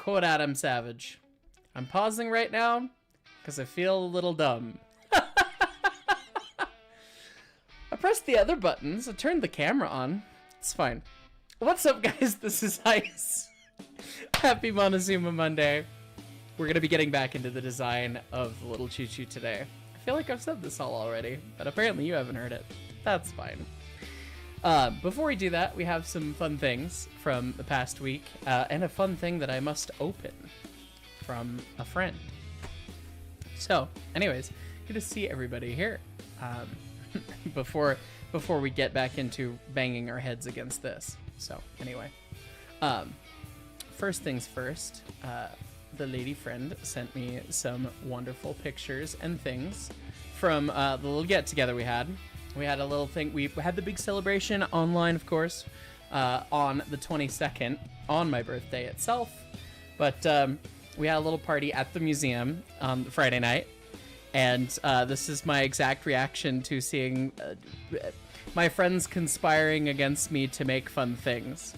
quote Adam Savage. I'm pausing right now because I feel a little dumb. I pressed the other buttons. I turned the camera on. It's fine. What's up, guys? This is Ice. Happy Montezuma Monday. We're going to be getting back into the design of the little choo-choo today. I feel like I've said this all already, but apparently you haven't heard it. That's fine. Before we do that, we have some fun things from the past week, and a fun thing that I must open from a friend. So, anyways, good to see everybody here. Before we get back into banging our heads against this. So, anyway. First things first, the lady friend sent me some wonderful pictures and things from the little get-together we had. We had a little thing. We had the big celebration online, of course, on the 22nd, on my birthday itself. But we had a little party at the museum on Friday night. And this is my exact reaction to seeing my friends conspiring against me to make fun things.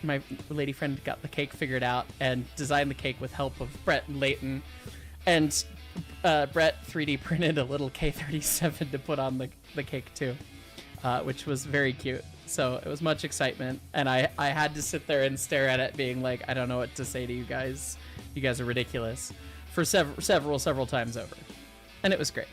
My lady friend got the cake figured out and designed the cake with help of Brett and Leighton. And Brett 3D printed a little K-37 to put on the cake too, which was very cute. So it was much excitement. And I had to sit there and stare at it being like, I don't know what to say to you guys. You guys are ridiculous. For several times over, and it was great.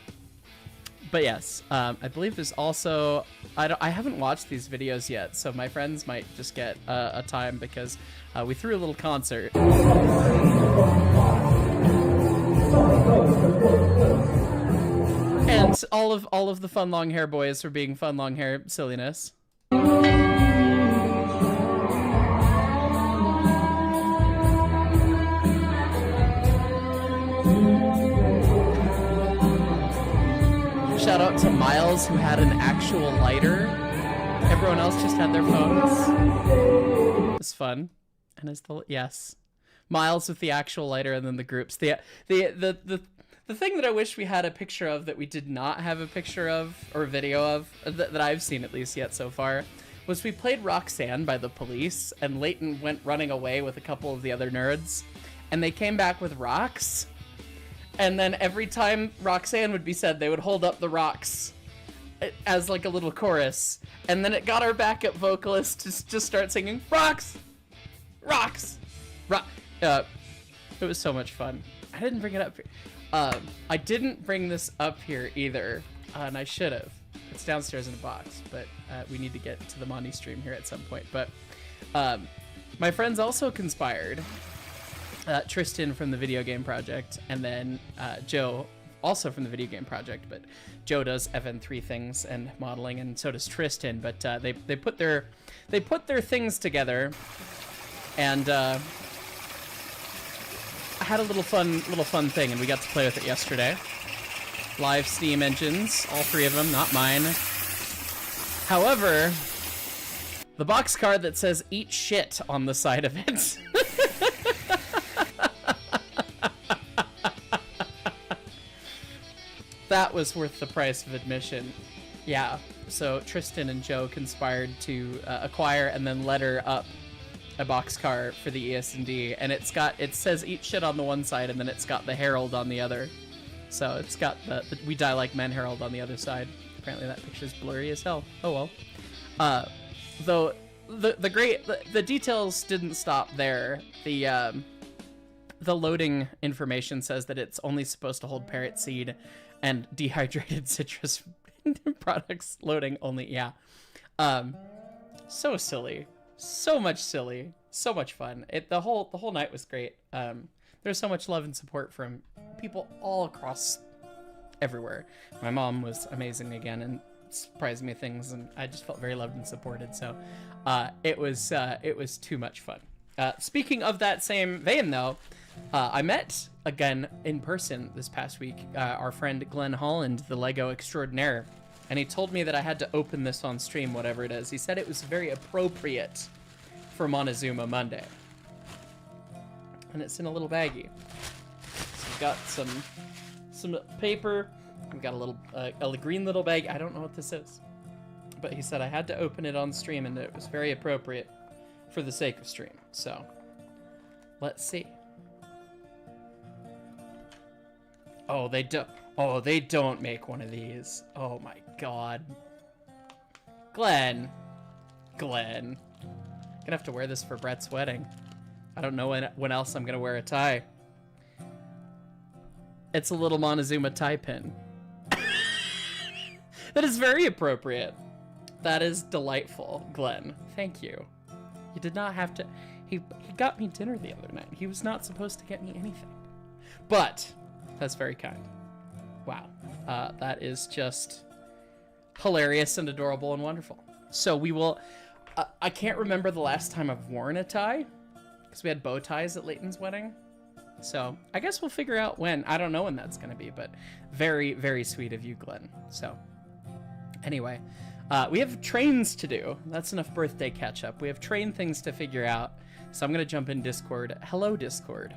But yes, I believe there's also I haven't watched these videos yet, so my friends might just get a time because we threw a little concert. And all of the fun long hair boys were being fun long hair silliness. Shout out to Miles, who had an actual lighter. Everyone else just had their phones. It was fun. And yes. Miles with the actual lighter, and then the groups. The thing that I wish we had a picture of that we did not have a picture of, or a video of, that I've seen at least yet so far, was we played Roxanne by the Police, and Leighton went running away with a couple of the other nerds, and they came back with rocks. And then every time Roxanne would be said, they would hold up the rocks as like a little chorus. And then it got our backup vocalist to just start singing, rocks, rocks, rock. It was so much fun. I didn't bring it up here. I didn't bring this up here either, and I should have. It's downstairs in a box, but we need to get to the Monty stream here at some point. But my friends also conspired. Tristan from the Video Game Project, and then Joe, also from the Video Game Project, but Joe does FN3 things and modeling, and so does Tristan. But they put their things together, and I had a little fun thing, and we got to play with it yesterday. Live Steam engines, all three of them, not mine. However, the box card that says "Eat shit" on the side of it. That was worth the price of admission. Yeah, so Tristan and Joe conspired to acquire and then letter up a boxcar for the ES&D, and it says "Eat shit" on the one side, and then it's got the Herald on the other. So it's got the "We Die Like Men" Herald on the other side. Apparently that picture's blurry as hell. Oh well. Though the details didn't stop there. The loading information says that it's only supposed to hold parrot seed and dehydrated citrus products. Loading only, yeah. So silly, so much silly, so much fun. The whole night was great. There's so much love and support from people all across everywhere. My mom was amazing again and surprised me things, and I just felt very loved and supported. So it was too much fun. Speaking of that same vein, though, I met again in person this past week our friend Glenn Holland, the Lego extraordinaire, and he told me that I had to open this on stream, whatever it is. He said it was very appropriate for Montezuma Monday, and it's in a little baggie. So we've got some paper. We've got a little a green little bag. I don't know what this is, but he said I had to open it on stream, and it was very appropriate for the sake of stream. So Let's see. Oh, they don't. Oh, they don't make one of these. Oh my god. Glenn. Gonna have to wear this for Brett's wedding. I don't know when else I'm gonna wear a tie. It's a little Montezuma tie pin. That is very appropriate. That is delightful, Glenn. Thank you. You did not have to... He got me dinner the other night. He was not supposed to get me anything. But that's very kind. Wow. That is just hilarious and adorable and wonderful. So we will... I can't remember the last time I've worn a tie, because we had bow ties at Leighton's wedding. So I guess we'll figure out when. I don't know when that's going to be, but very, very sweet of you, Glenn. So anyway, we have trains to do. That's enough birthday catch up. We have train things to figure out. So I'm going to jump in Discord. Hello, Discord.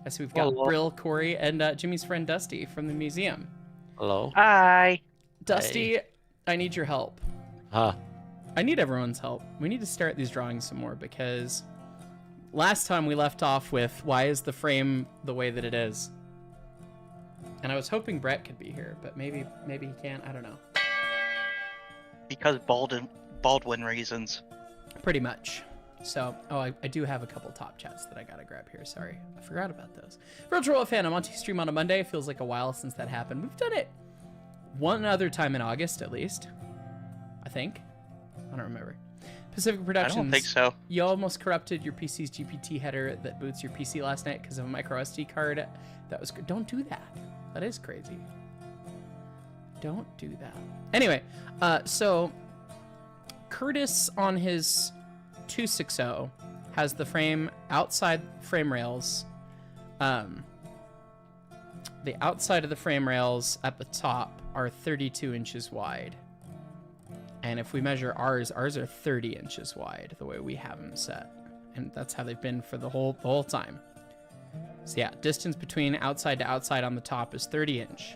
I see we've got Hello. Brill, Corey, and Jimmy's friend Dusty from the museum. Hello. Hi. Dusty, I need your help. Huh. I need everyone's help. We need to start these drawings some more, because last time we left off with, why is the frame the way that it is? And I was hoping Brett could be here, but maybe he can't. I don't know. Because Baldwin reasons. Pretty much. So, I do have a couple top chats that I gotta grab here. Sorry, I forgot about those. Virtual fan, I'm on stream on a Monday. Feels like a while since that happened. We've done it one other time in August, at least. I think. I don't remember. Pacific Productions. I don't think so. You almost corrupted your PC's GPT header that boots your PC last night because of a micro SD card. That was... Don't do that. That is crazy. Don't do that. Anyway, so Curtis on his 260 has the frame outside frame rails. The outside of the frame rails at the top are 32 inches wide. And if we measure ours are 30 inches wide, the way we have them set. And that's how they've been for the whole time. So yeah, distance between outside to outside on the top is 30 inch.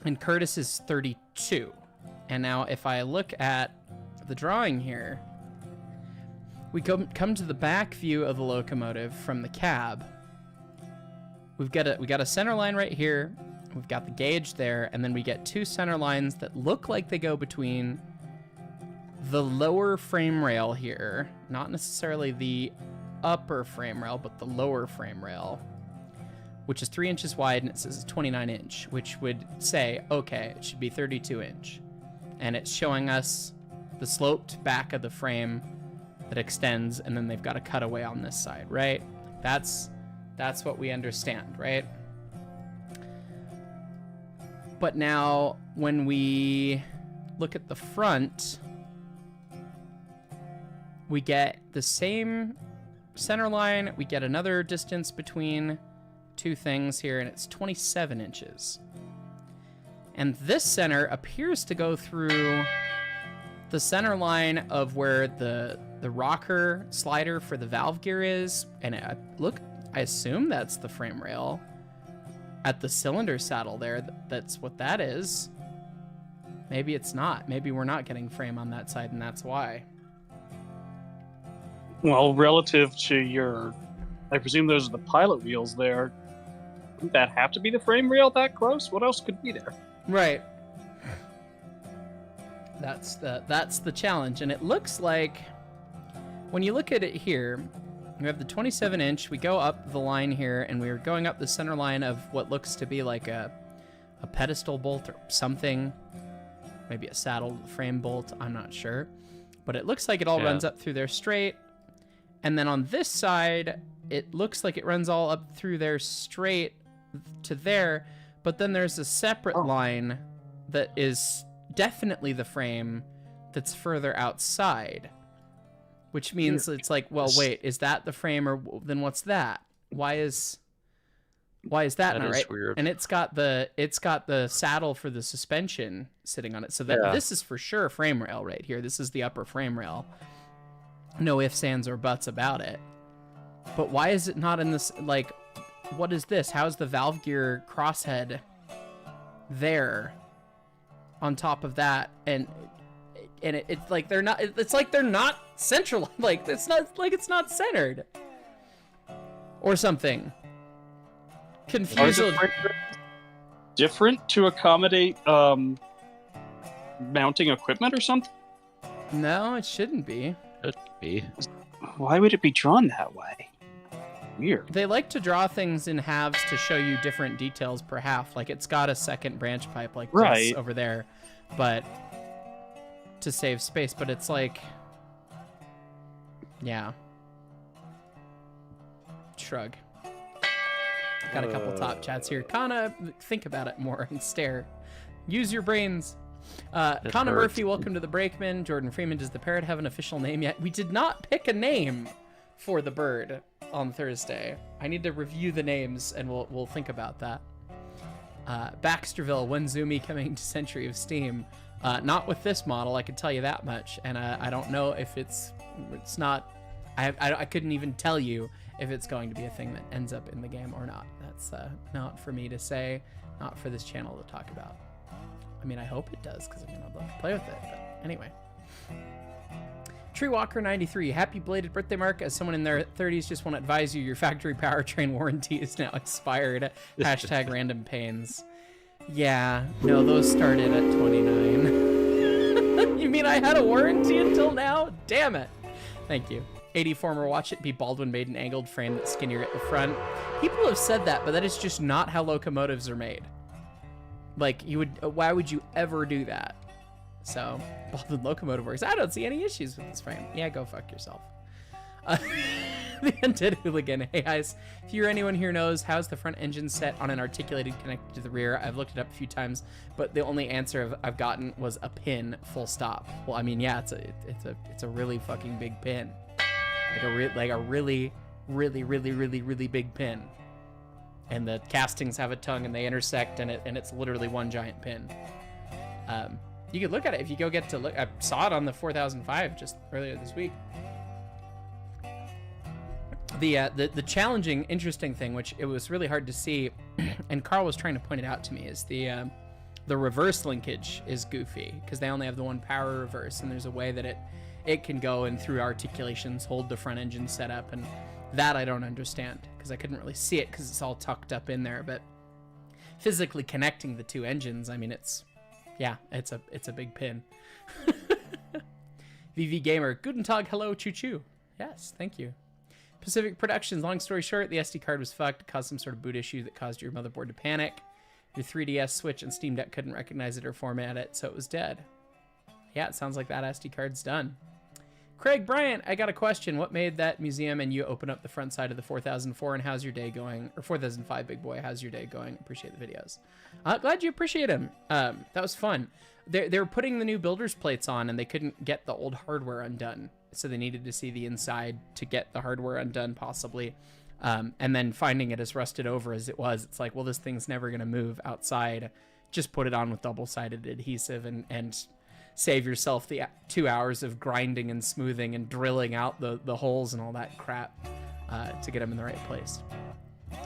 And Curtis is 32. And now if I look at the drawing here, we come to the back view of the locomotive from the cab. We got a center line right here. We've got the gauge there, and then we get two center lines that look like they go between the lower frame rail here, not necessarily the upper frame rail, but the lower frame rail, which is 3 inches wide, and it says 29 inch, which would say, okay, it should be 32 inch. And it's showing us the sloped back of the frame that extends, and then they've got a cutaway on this side, right? That's what we understand, right? But now, when we look at the front, we get the same center line. We get another distance between two things here, and it's 27 inches. And this center appears to go through the center line of where the rocker slider for the valve gear is. And I assume that's the frame rail. At the cylinder saddle there, that's what that is. Maybe it's not. Maybe we're not getting frame on that side, and that's why. Well, relative to your... I presume those are the pilot wheels there. Wouldn't that have to be the frame rail that close? What else could be there? Right. That's the challenge, and it looks like... When you look at it here... We have the 27 inch, we go up the line here, and we're going up the center line of what looks to be like a pedestal bolt or something. Maybe a saddle frame bolt, I'm not sure. But it looks like it all runs up through there straight. And then on this side, it looks like it runs all up through there straight to there. But then there's a separate line that is definitely the frame that's further outside. Which means it's like, well, wait, is that the frame, or then what's that? Why is that not right? Weird. And it's got the saddle for the suspension sitting on it. So that this is for sure a frame rail right here. This is the upper frame rail. No ifs, ands, or buts about it. But why is it not in this? Like, what is this? How's the valve gear crosshead there on top of that? And it's like they're not. It's like they're not central. Like it's not centered. or something. Are Confused. the frame rails different to accommodate mounting equipment or something? No, it shouldn't be. Could be. Why would it be drawn that way? Weird. They like to draw things in halves to show you different details per half. Like it's got a second branch pipe like this Right. over there, but to save space. But it's like, yeah. Shrug. Got a couple top chats here. Kana, think about it more and stare. Use your brains. Connor hurts. Murphy, welcome to the Brakeman. Jordan Freeman, does the parrot have an official name yet? We did not pick a name for the bird on Thursday. I need to review the names and we'll think about that. Baxterville, when Zoomy coming to Century of Steam? Not with this model, I can tell you that much. And I don't know if it's not. I couldn't even tell you if it's going to be a thing that ends up in the game or not. That's not for me to say, not for this channel to talk about. I mean, I hope it does, because I'd love to play with it. But anyway. Treewalker93, happy belated birthday, Mark. As someone in their 30s, just want to advise you, your factory powertrain warranty is now expired. Hashtag random pains. Yeah, no, those started at 29. You mean I had a warranty until now? Damn it. Thank you. 80 former watch it be Baldwin made an angled frame that's skinnier at the front. People have said that, but that is just not how locomotives are made. Like, you would, why would you ever do that? So, Baldwin Locomotive Works. I don't see any issues with this frame. Yeah, go fuck yourself. The Undead Hooligan. Hey guys, if you're anyone here knows, how's the front engine set on an articulated connected to the rear? I've looked it up a few times, but the only answer I've gotten was a pin, full stop. Well, I mean, yeah, it's a really fucking big pin. Like a really big pin. And the castings have a tongue and they intersect, and it's literally one giant pin. You could look at it if you go get to look. I saw it on the 4005 just earlier this week. The challenging, interesting thing, which it was really hard to see, and Carl was trying to point it out to me, is the reverse linkage is goofy because they only have the one power reverse, and there's a way that it can go and through articulations hold the front engine setup, and that I don't understand because I couldn't really see it because it's all tucked up in there. But physically connecting the two engines, I mean, it's a big pin. VV Gamer, Guten Tag, hello, choo choo. Yes, thank you. Pacific Productions, long story short, the SD card was fucked. It caused some sort of boot issue that caused your motherboard to panic. Your 3DS Switch and Steam Deck couldn't recognize it or format it, so it was dead. Yeah, it sounds like that SD card's done. Craig Bryant, I got a question. What made that museum and you open up the front side of the 4004, and how's your day going? Or 4005, big boy, how's your day going? Appreciate the videos. Glad you appreciate them. That was fun. They were putting the new builder's plates on, and they couldn't get the old hardware undone. So they needed to see the inside to get the hardware undone, possibly. And then finding it as rusted over as it was, it's like, well, this thing's never going to move outside. Just put it on with double-sided adhesive and save yourself the 2 hours of grinding and smoothing and drilling out the holes and all that crap to get them in the right place.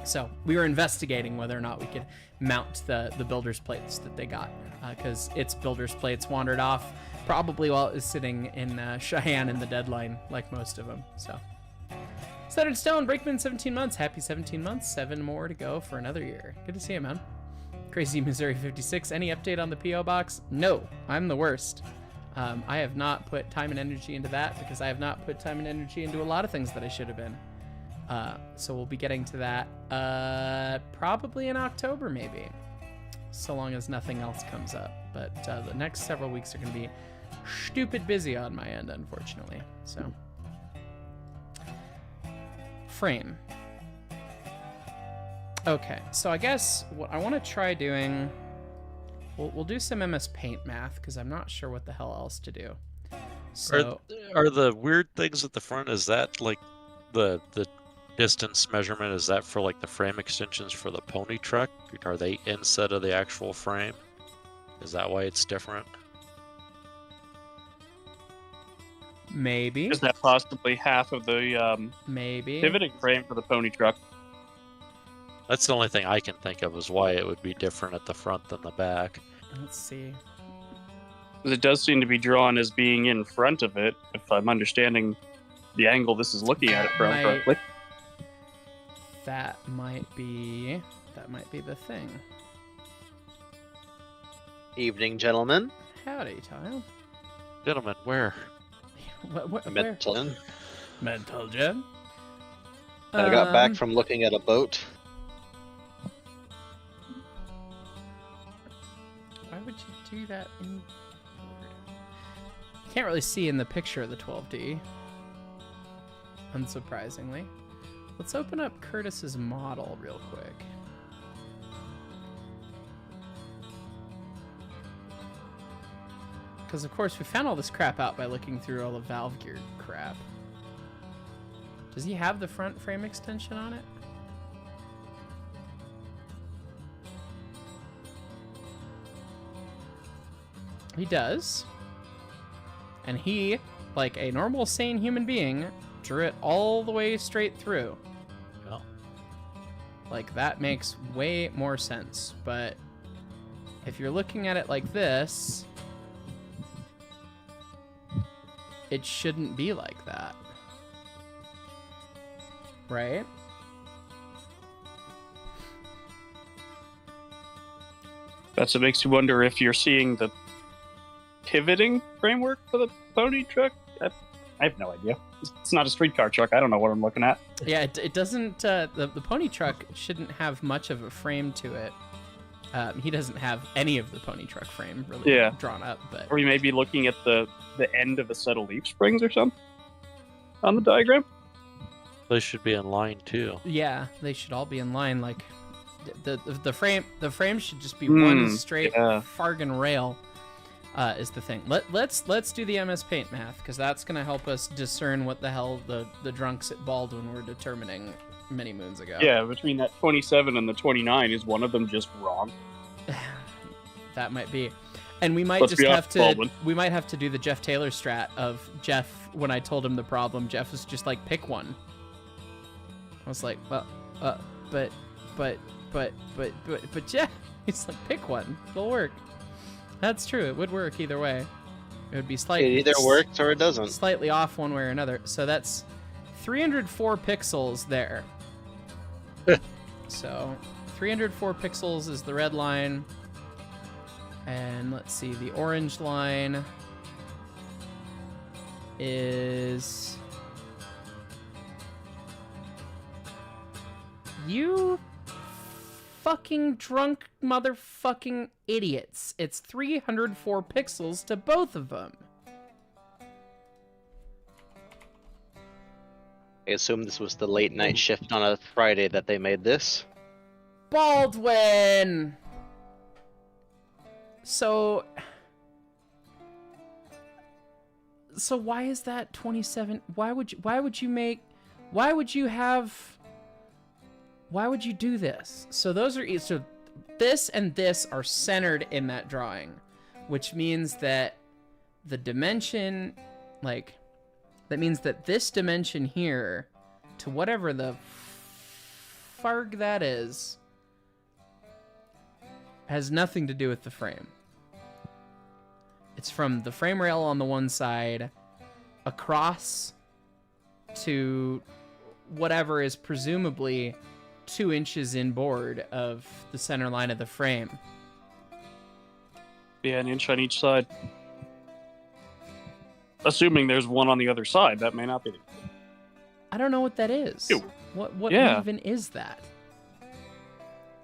So we were investigating whether or not we could mount the builder's plates that they got, because its builder's plates wandered off probably while it was sitting in Cheyenne in the deadline, like most of them. So Set in Stone, Brakeman, 17 months. Happy 17 months. 7 more to go for another year. Good to see you, man. Crazy Missouri 56. Any update on the P.O. box? No, I'm the worst. I have not put time and energy into that because I have not put time and energy into a lot of things that I should have been. So we'll be getting to that probably in October, maybe, so long as nothing else comes up. But the next several weeks are going to be stupid busy on my end, unfortunately. So, frame. Okay, so I guess what I want to try doing, we'll do some MS Paint math because I'm not sure what the hell else to do. So, Are the weird things at the front, is that like the distance measurement, is that for like the frame extensions for the pony truck? Are they instead of the actual frame? Is that why it's different? maybe. Is that possibly half of the Maybe. pivoting frame for the pony truck? That's the only thing I can think of is why it would be different at the front than the back. Let's see. It does seem to be drawn as being in front of it, if I'm understanding the angle this is looking at it from My correctly. that might be the thing. Evening, gentlemen. Howdy, Tile. Gentlemen, where? Where? Mental. Mental Gem. I got back from looking at a boat. Why would you do that in? Can't really see in the picture of the 12D. Unsurprisingly. Let's open up Curtis's model real quick. Because, of course, we found all this crap out by looking through all the valve gear crap. Does he have the front frame extension on it? He does. And he, like a normal, sane human being, drew it all the way straight through. Well, Like, that makes way more sense. But if you're looking at it like this, it shouldn't be like that. Right? That's what makes you wonder if you're seeing the pivoting framework for the pony truck. I have no idea. It's not a streetcar truck. I don't know what I'm looking at. Yeah, it doesn't. The pony truck shouldn't have much of a frame to it. He doesn't have any of the pony truck frame really drawn up, but Or you may be looking at the end of a set of leaf springs or something on the diagram. they should be in line too. yeah, they should all be in line. Like the frame should just be one straight fargan rail. Is the thing. Let's do the MS Paint math, because that's gonna help us discern what the hell the drunks at Baldwin were determining many moons ago. Yeah, between that 27 and the 29, is one of them just wrong? That might be. And we might Let's just be have honest, to Baldwin. we might have to do the Jeff Taylor strat of Jeff. When I told him the problem, Jeff was just like, pick one. I was like, well, but Jeff, he's like, pick one. It'll work. That's true. It would work either way. It would be slightly. It either works or it doesn't. Slightly off one way or another. So that's 304 pixels there. So 304 pixels is the red line. And let's see, the orange line is... You fucking drunk motherfucking idiots. It's 304 pixels to both of them. I assume this was the late night shift on a Friday that they made this. Baldwin! So why is that 27? Why would you do this? So this and this are centered in that drawing, which means that the dimension, that means that this dimension here, to whatever the farg that is, has nothing to do with the frame. It's from the frame rail on the one side across to whatever is presumably 2 inches inboard of the center line of the frame. Yeah, an inch on each side. Assuming there's one on the other side, that may not be. I don't know what that is. Ew. What Yeah. even is that?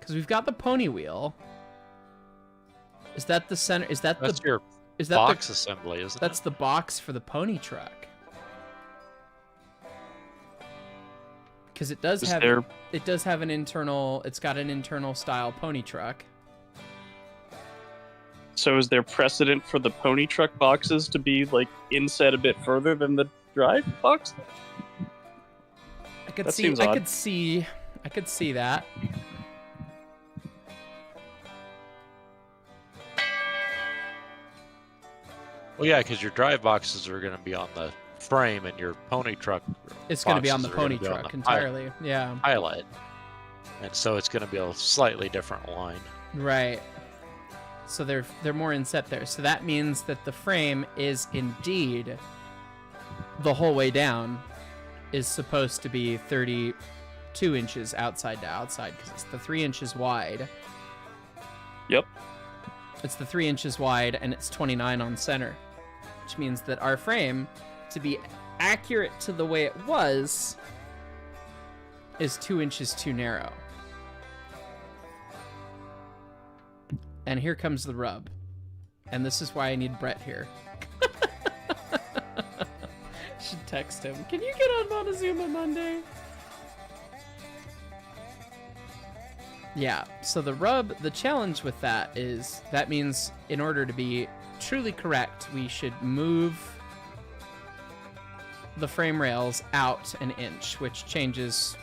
Because we've got the pony wheel. Is that the center? Is that That's the your is that box the, assembly, isn't That's it? the box for the pony truck. Because it does have an internal. It's got an internal style pony truck. So is there precedent for the pony truck boxes to be inset a bit further than the drive box? I could That see. seems I odd. could see that. Well, yeah, because your drive boxes are going to be on the frame, and your pony truck. It's going to be on the boxes are gonna pony be on truck the entirely. Yeah. pilot, and so it's going to be a slightly different line. Right. So they're more inset there. So that means that the frame is indeed the whole way down is supposed to be 30 2 inches outside to outside because it's the 3 inches wide. Yep. It's the 3 inches wide and it's 29 on center, which means that our frame, to be accurate to the way it was, is 2 inches too narrow. And here comes the rub. And this is why I need Brett here. Should text him. Can you get on Montezuma Monday? Yeah, so the challenge with that is, that means in order to be truly correct, we should move the frame rails out an inch, which changes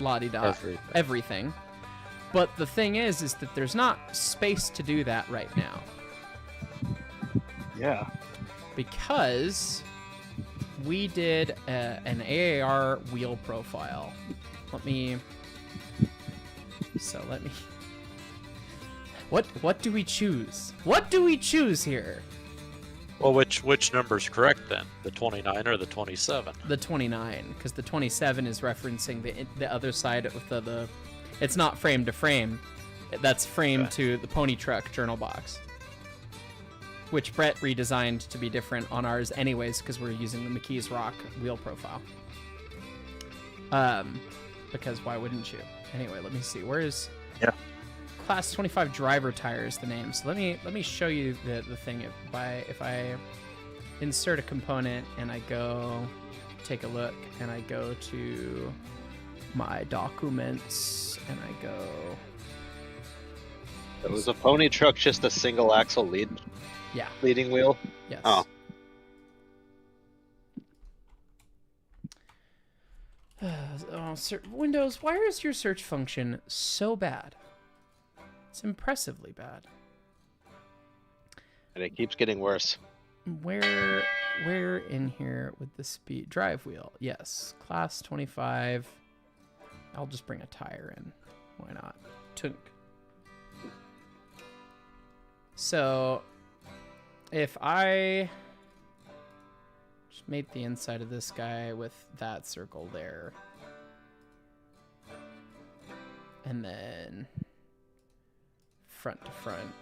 la-di-da everything. But the thing is that there's not space to do that right now. Yeah. Because we did an AAR wheel profile. Let me... What do we choose? What do we choose here? Well, which number's correct then? The 29 or the 27? The 29, because the 27 is referencing the other side of the... It's not frame to frame. That's frame to the pony truck journal box. Which Brett redesigned to be different on ours anyways, because we're using the McKee's Rock wheel profile. Because why wouldn't you? Anyway, let me see. Where is Class 25 driver tires the name? So let me show you the thing. If I insert a component and I go take a look and I go to my documents and I go... Was a pony truck just a single axle leading wheel? Yes. Oh. Windows, why is your search function so bad? It's impressively bad. And it keeps getting worse. Where in here with the speed drive wheel? Yes, class 25. I'll just bring a tire in. Why not? Tunk. So, if I just made the inside of this guy with that circle there, and then front to front,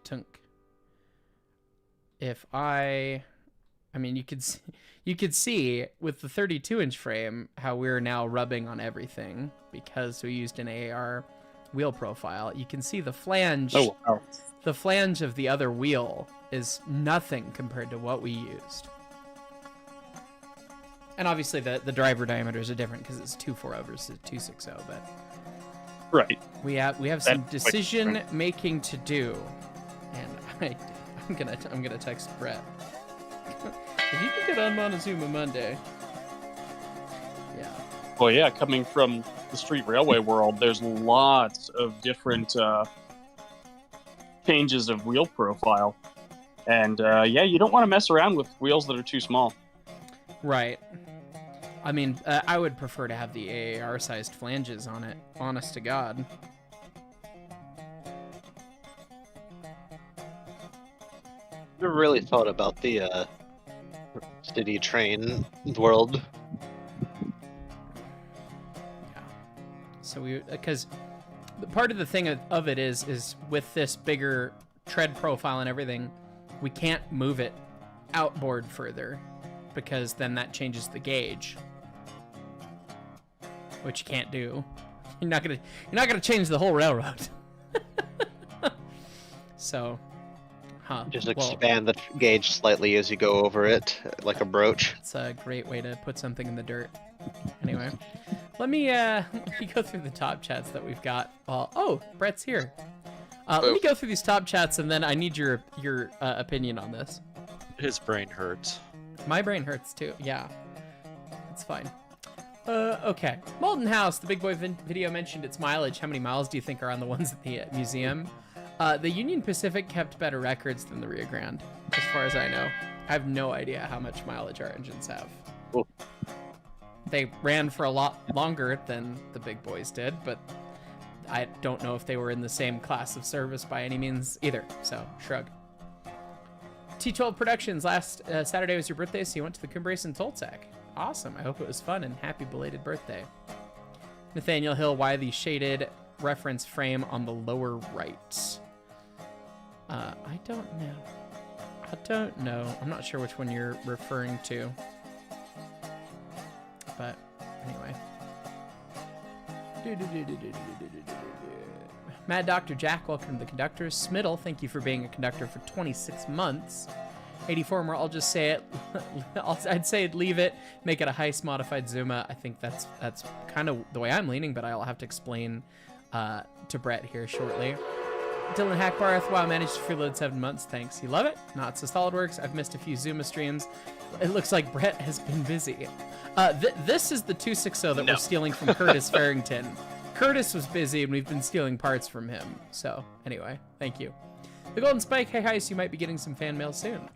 tunk. If I mean, you could see with the 32-inch frame how we're now rubbing on everything because we used an AAR wheel profile. You can see the flange. Oh, wow. The flange of the other wheel is nothing compared to what we used. And obviously the driver diameters are different because it's 240 versus 260, but right. We have some decision making to do, and I'm gonna text Brett. If you can get on Montezuma Monday. Yeah. Well, yeah, coming from the street railway world, there's lots of different changes of wheel profile. And yeah, you don't want to mess around with wheels that are too small. Right. I mean, I would prefer to have the AAR-sized flanges on it, honest to God. Never really thought about the city train world. Yeah. So because part of the thing of it is with this bigger tread profile and everything, we can't move it outboard further because then that changes the gauge, which you can't do. You're not gonna change the whole railroad. So. Just expand the gauge slightly as you go over it, like a brooch. It's a great way to put something in the dirt. Anyway, let me go through the top chats that we've got. Oh, Brett's here. Let me go through these top chats, and then I need your opinion on this. His brain hurts. My brain hurts too. Yeah, it's fine. Okay. Molten House, the Big Boy video mentioned its mileage. How many miles do you think are on the ones at the museum? The Union Pacific kept better records than the Rio Grande, as far as I know. I have no idea how much mileage our engines have. Cool. They ran for a lot longer than the big boys did, but I don't know if they were in the same class of service by any means either, so shrug. T12 Productions, last Saturday was your birthday, so you went to the Cumbrace and Toltec. Awesome, I hope it was fun, and happy belated birthday. Nathaniel Hill, why the shaded reference frame on the lower right? I don't know. I'm not sure which one you're referring to. But anyway. Mad Dr. Jack, welcome to the conductors. Smiddle, thank you for being a conductor for 26 months. 84 more, I'll just say it. I'd say leave it, make it a heist modified Zuma. I think that's kind of the way I'm leaning, but I'll have to explain to Brett here shortly. Dylan Hackbarth, wow, managed to freeload 7 months. Thanks. You love it? Not so SolidWorks. I've missed a few Zuma streams. It looks like Brett has been busy. This is the 260 that we're stealing from Curtis Farrington. Curtis was busy, and we've been stealing parts from him. So, anyway, thank you. The Golden Spike, hey, Heist, you might be getting some fan mail soon.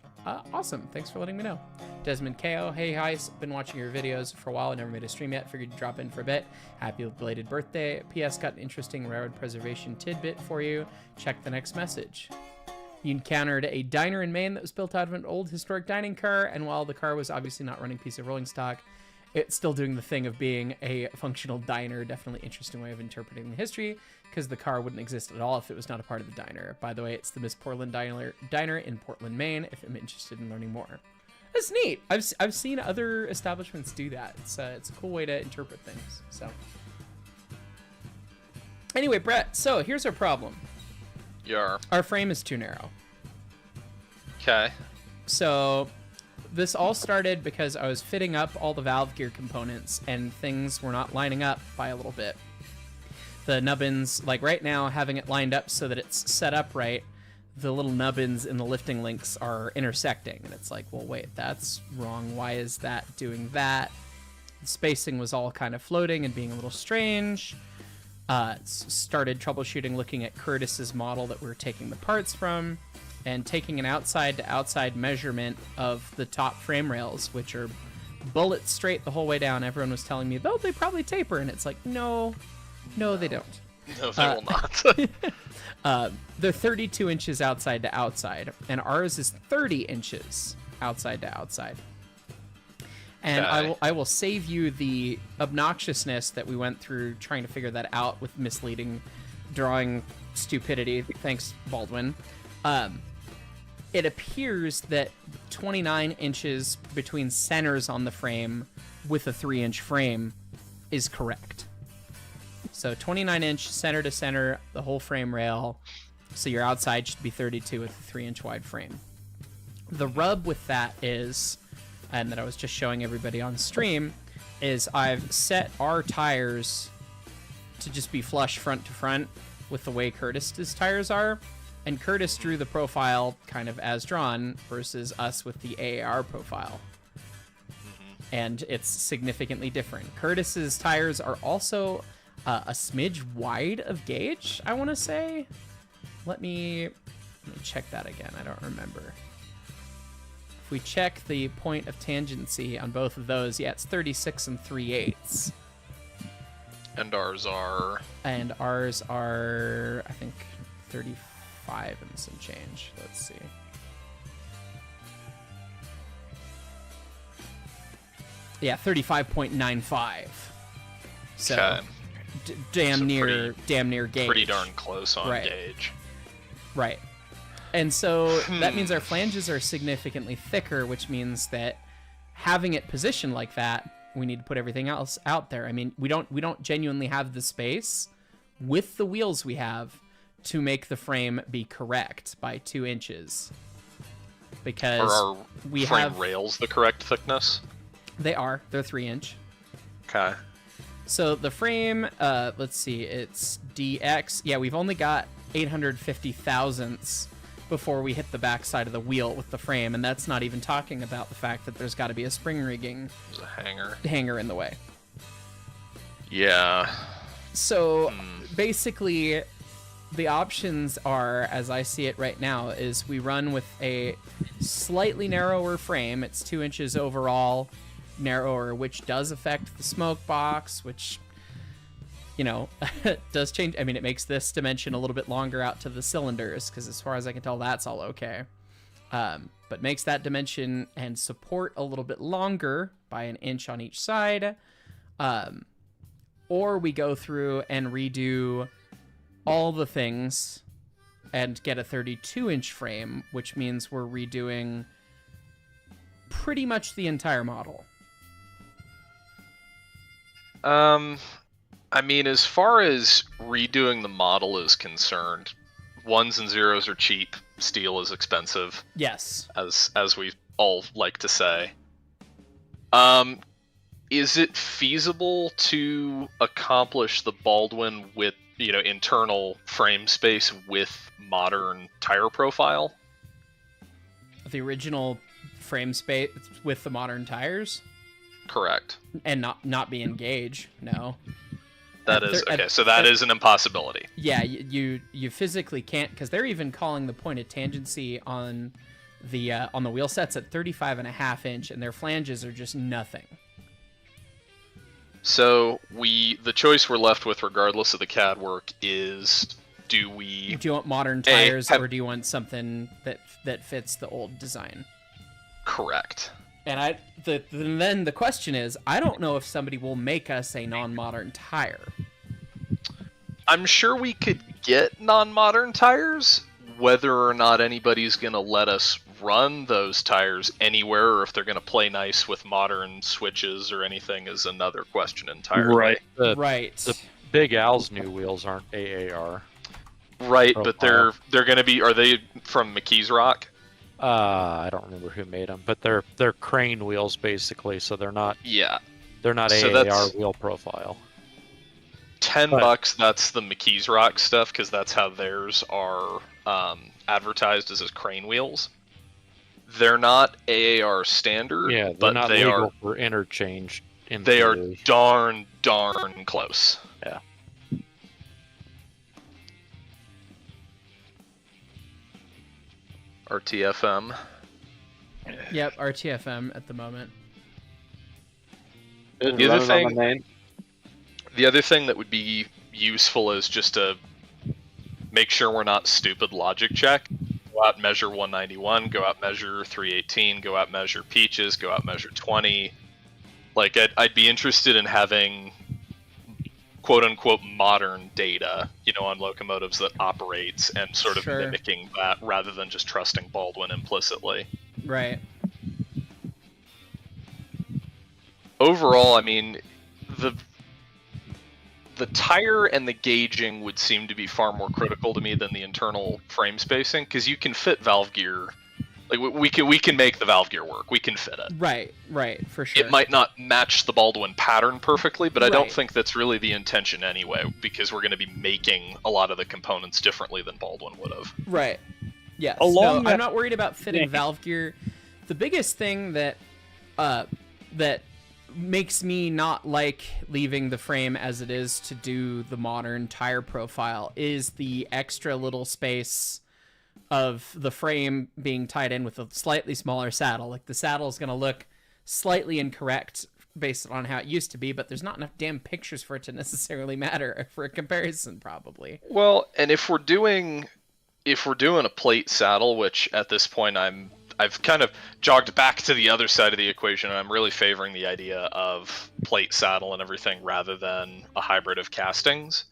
Awesome. Thanks for letting me know. Desmond KO, hey, Heist, been watching your videos for a while. I never made a stream yet. Figured to drop in for a bit. Happy belated birthday. P.S. Got an interesting railroad preservation tidbit for you. Check the next message. You encountered a diner in Maine that was built out of an old historic dining car, and while the car was obviously not running a piece of rolling stock, it's still doing the thing of being a functional diner. Definitely interesting way of interpreting the history, because the car wouldn't exist at all if it was not a part of the diner. By the way, it's the Miss Portland Diner in Portland, Maine, if I'm interested in learning more. That's neat. I've seen other establishments do that. It's a cool way to interpret things. So anyway, Brett, so here's our problem. Our frame is too narrow. Okay. So this all started because I was fitting up all the valve gear components and things were not lining up by a little bit. The nubbins, like right now, having it lined up so that it's set up right, the little nubbins in the lifting links are intersecting. And it's like, well, wait, that's wrong. Why is that doing that? The spacing was all kind of floating and being a little strange. Started troubleshooting, looking at Curtis's model that we were taking the parts from, and taking an outside-to-outside measurement of the top frame rails, which are bullet straight the whole way down. Everyone was telling me, though, they probably taper, and it's like, no, they don't. No, they will not. They're 32 inches outside to outside, and ours is 30 inches outside to outside. And Okay. I will save you the obnoxiousness that we went through trying to figure that out with misleading drawing stupidity. Thanks, Baldwin. It appears that 29 inches between centers on the frame with a 3-inch frame is correct. So 29 inch center to center, the whole frame rail. So your outside should be 32 with a 3-inch wide frame. The rub with that is, and that I was just showing everybody on stream, is I've set our tires to just be flush front to front with the way Curtis's tires are. And Curtis drew the profile kind of as drawn versus us with the AAR profile. And it's significantly different. Curtis's tires are also a smidge wide of gauge, I want to say. Let me check that again. I don't remember. If we check the point of tangency on both of those, yeah, it's 36 3/8. And ours are... And ours are, I think, 35 and some change. Let's see. Okay. Yeah, 35.95. So Okay. damn So near gauge. Pretty darn close on Right. gauge. Right. And so that means our flanges are significantly thicker, which means that having it positioned like that, we need to put everything else out there. I mean, we don't genuinely have the space with the wheels we have to make the frame be correct by 2 inches. Because Are our we frame have rails the correct thickness? they're 3-inch. Okay. So the frame, let's see, it's DX. Yeah, we've only got 850 thousandths before we hit the back side of the wheel with the frame, and that's not even talking about the fact that there's got to be a spring rigging There's a hanger. hanger in the way. Yeah. So basically, the options are, as I see it right now, is we run with a slightly narrower frame. It's 2 inches overall narrower, which does affect the smoke box, which, you know, does change. I mean, it makes this dimension a little bit longer out to the cylinders, because as far as I can tell, that's all okay. But makes that dimension and support a little bit longer by 1 inch on each side. or we go through and redo all the things and get a 32-inch frame, which means we're redoing pretty much the entire model. I mean, as far as redoing the model is concerned, ones and zeros are cheap, steel is expensive, Yes. as we all like to say. Is it feasible to accomplish the Baldwin with, internal frame space with modern tire profile? The original frame space with the modern tires? Correct. And not be engaged, no. That is okay. So that is an impossibility. Yeah, you physically can't, because they're even calling the point of tangency on the wheel sets at 35.5 inch, and their flanges are just nothing. So the choice we're left with, regardless of the CAD work, is do you want modern tires, or do you want something that fits the old design? Correct. And then the question is, I don't know if somebody will make us a non-modern tire. I'm sure we could get non-modern tires. Whether or not anybody's going to let us run those tires anywhere, or if they're going to play nice with modern switches or anything, is another question entirely. Right. The Big Al's new wheels aren't AAR. Right, profile. but they're going to be. Are they from McKee's Rock? I don't remember who made them, but they're crane wheels basically, so they're not. Yeah. They're not So AAR that's wheel profile. $10. That's the McKee's Rock stuff, because that's how theirs are advertised as crane wheels. They're not AAR standard. Yeah, they're but not they legal are. for interchange. They are theory. darn close. Yeah. RTFM. Yep, RTFM at the moment. The other thing that would be useful is just to make sure we're not stupid logic check. Go out and measure 191, go out and measure 318, go out and measure Peaches, go out and measure 20. Like, I'd be interested in having quote-unquote modern data, on locomotives that operates, and sort of mimicking that rather than just trusting Baldwin implicitly. Right. Overall, I mean, the tire and the gauging would seem to be far more critical to me than the internal frame spacing, because you can fit valve gear. Like, we can make the valve gear work. We can fit it. Right, for sure. It might not match the Baldwin pattern perfectly, but I don't think that's really the intention anyway, because we're going to be making a lot of the components differently than Baldwin would have. Right. Yes. I'm not worried about fitting valve gear. The biggest thing that makes me not like leaving the frame as it is to do the modern tire profile is the extra little space of the frame being tied in with a slightly smaller saddle. Like, the saddle is going to look slightly incorrect based on how it used to be, but there's not enough damn pictures for it to necessarily matter for a comparison, probably. Well, and if we're doing a plate saddle, which at this point I've kind of jogged back to the other side of the equation, and I'm really favoring the idea of plate saddle and everything rather than a hybrid of castings.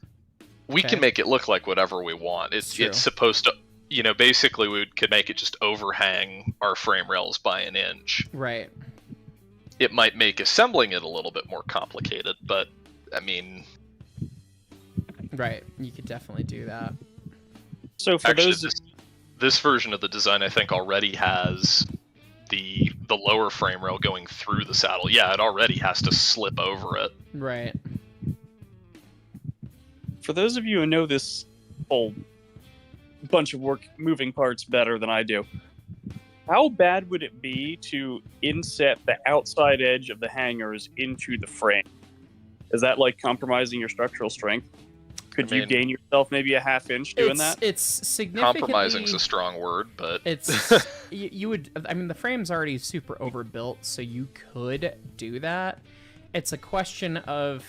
We can make it look like whatever we want. It's supposed to, basically we could make it just overhang our frame rails by an inch. Right. It might make assembling it a little bit more complicated, but I mean... Right, you could definitely do that. So for actually, those... This version of the design, I think, already has the lower frame rail going through the saddle. Yeah, it already has to slip over it. Right. For those of you who know this whole bunch of moving parts better than I do, how bad would it be to inset the outside edge of the hangers into the frame? Is that like compromising your structural strength? Could you gain yourself maybe a half inch doing that? It's significantly... Compromising's a strong word, but... It's... you would... I mean, the frame's already super overbuilt, so you could do that. It's a question of,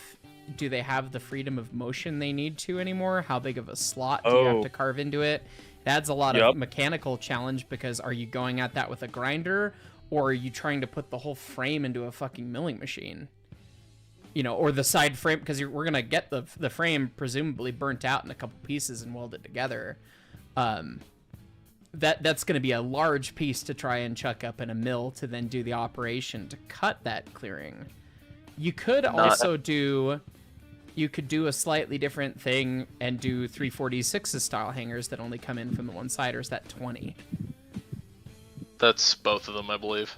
do they have the freedom of motion they need to anymore? How big of a slot do you have to carve into it? It adds a lot of mechanical challenge, because are you going at that with a grinder, or are you trying to put the whole frame into a fucking milling machine? or the side frame, because we're gonna get the frame presumably burnt out in a couple pieces and weld it together. That's going to be a large piece to try and chuck up in a mill to then do the operation to cut that clearing. You could also do a slightly different thing and do 346 style hangers that only come in from the one side, or is that 20? That's both of them, I believe.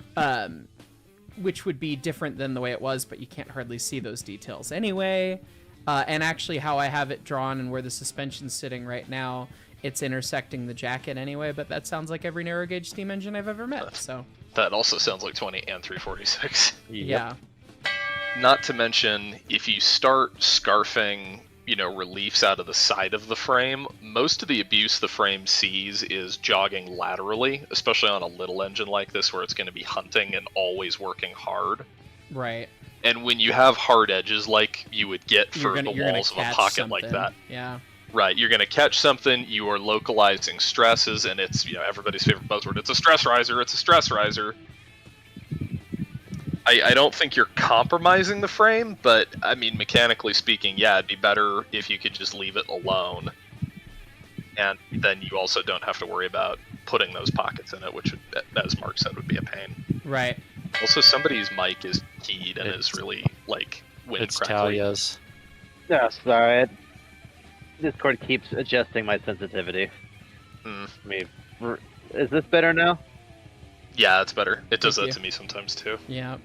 Which would be different than the way it was, but you can't hardly see those details anyway. And actually how I have it drawn and where the suspension's sitting right now, it's intersecting the jacket anyway, but that sounds like every narrow gauge steam engine I've ever met, so. That also sounds like 20 and 346. Yeah. Not to mention, if you start scarfing, reliefs out of the side of the frame, most of the abuse the frame sees is jogging laterally, especially on a little engine like this where it's going to be hunting and always working hard. Right. And when you have hard edges like you would get for the walls of a pocket like that, yeah. Right, you're going to catch something, you are localizing stresses, and it's, everybody's favorite buzzword, it's a stress riser, it's a stress riser. I don't think you're compromising the frame, but, I mean, mechanically speaking, yeah, it'd be better if you could just leave it alone. And then you also don't have to worry about putting those pockets in it, which, as Mark said, would be a pain. Right. Also, somebody's mic is keyed and is really, wind It's crackly. Talia's. No, sorry. Discord keeps adjusting my sensitivity. Hmm. I mean, is this better now? Yeah, it's better. It does Thank that you. to me sometimes, too. Yeah.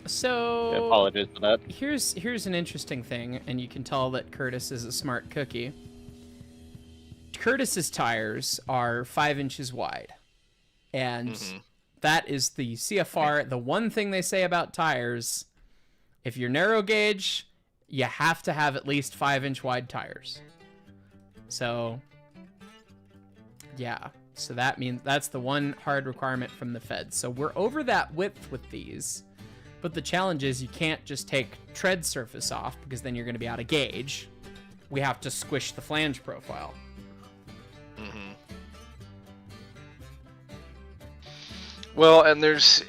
So Yeah, apologies for that. here's an interesting thing, and you can tell that Curtis is a smart cookie. Curtis's tires are 5 inches wide, and that is the CFR. The one thing they say about tires, if you're narrow gauge, you have to have at least 5-inch wide tires. So yeah, so that means that's the one hard requirement from the feds. So we're over that width with these. But the challenge is you can't just take tread surface off, because then you're going to be out of gauge. We have to squish the flange profile. Mm-hmm. Well, and there's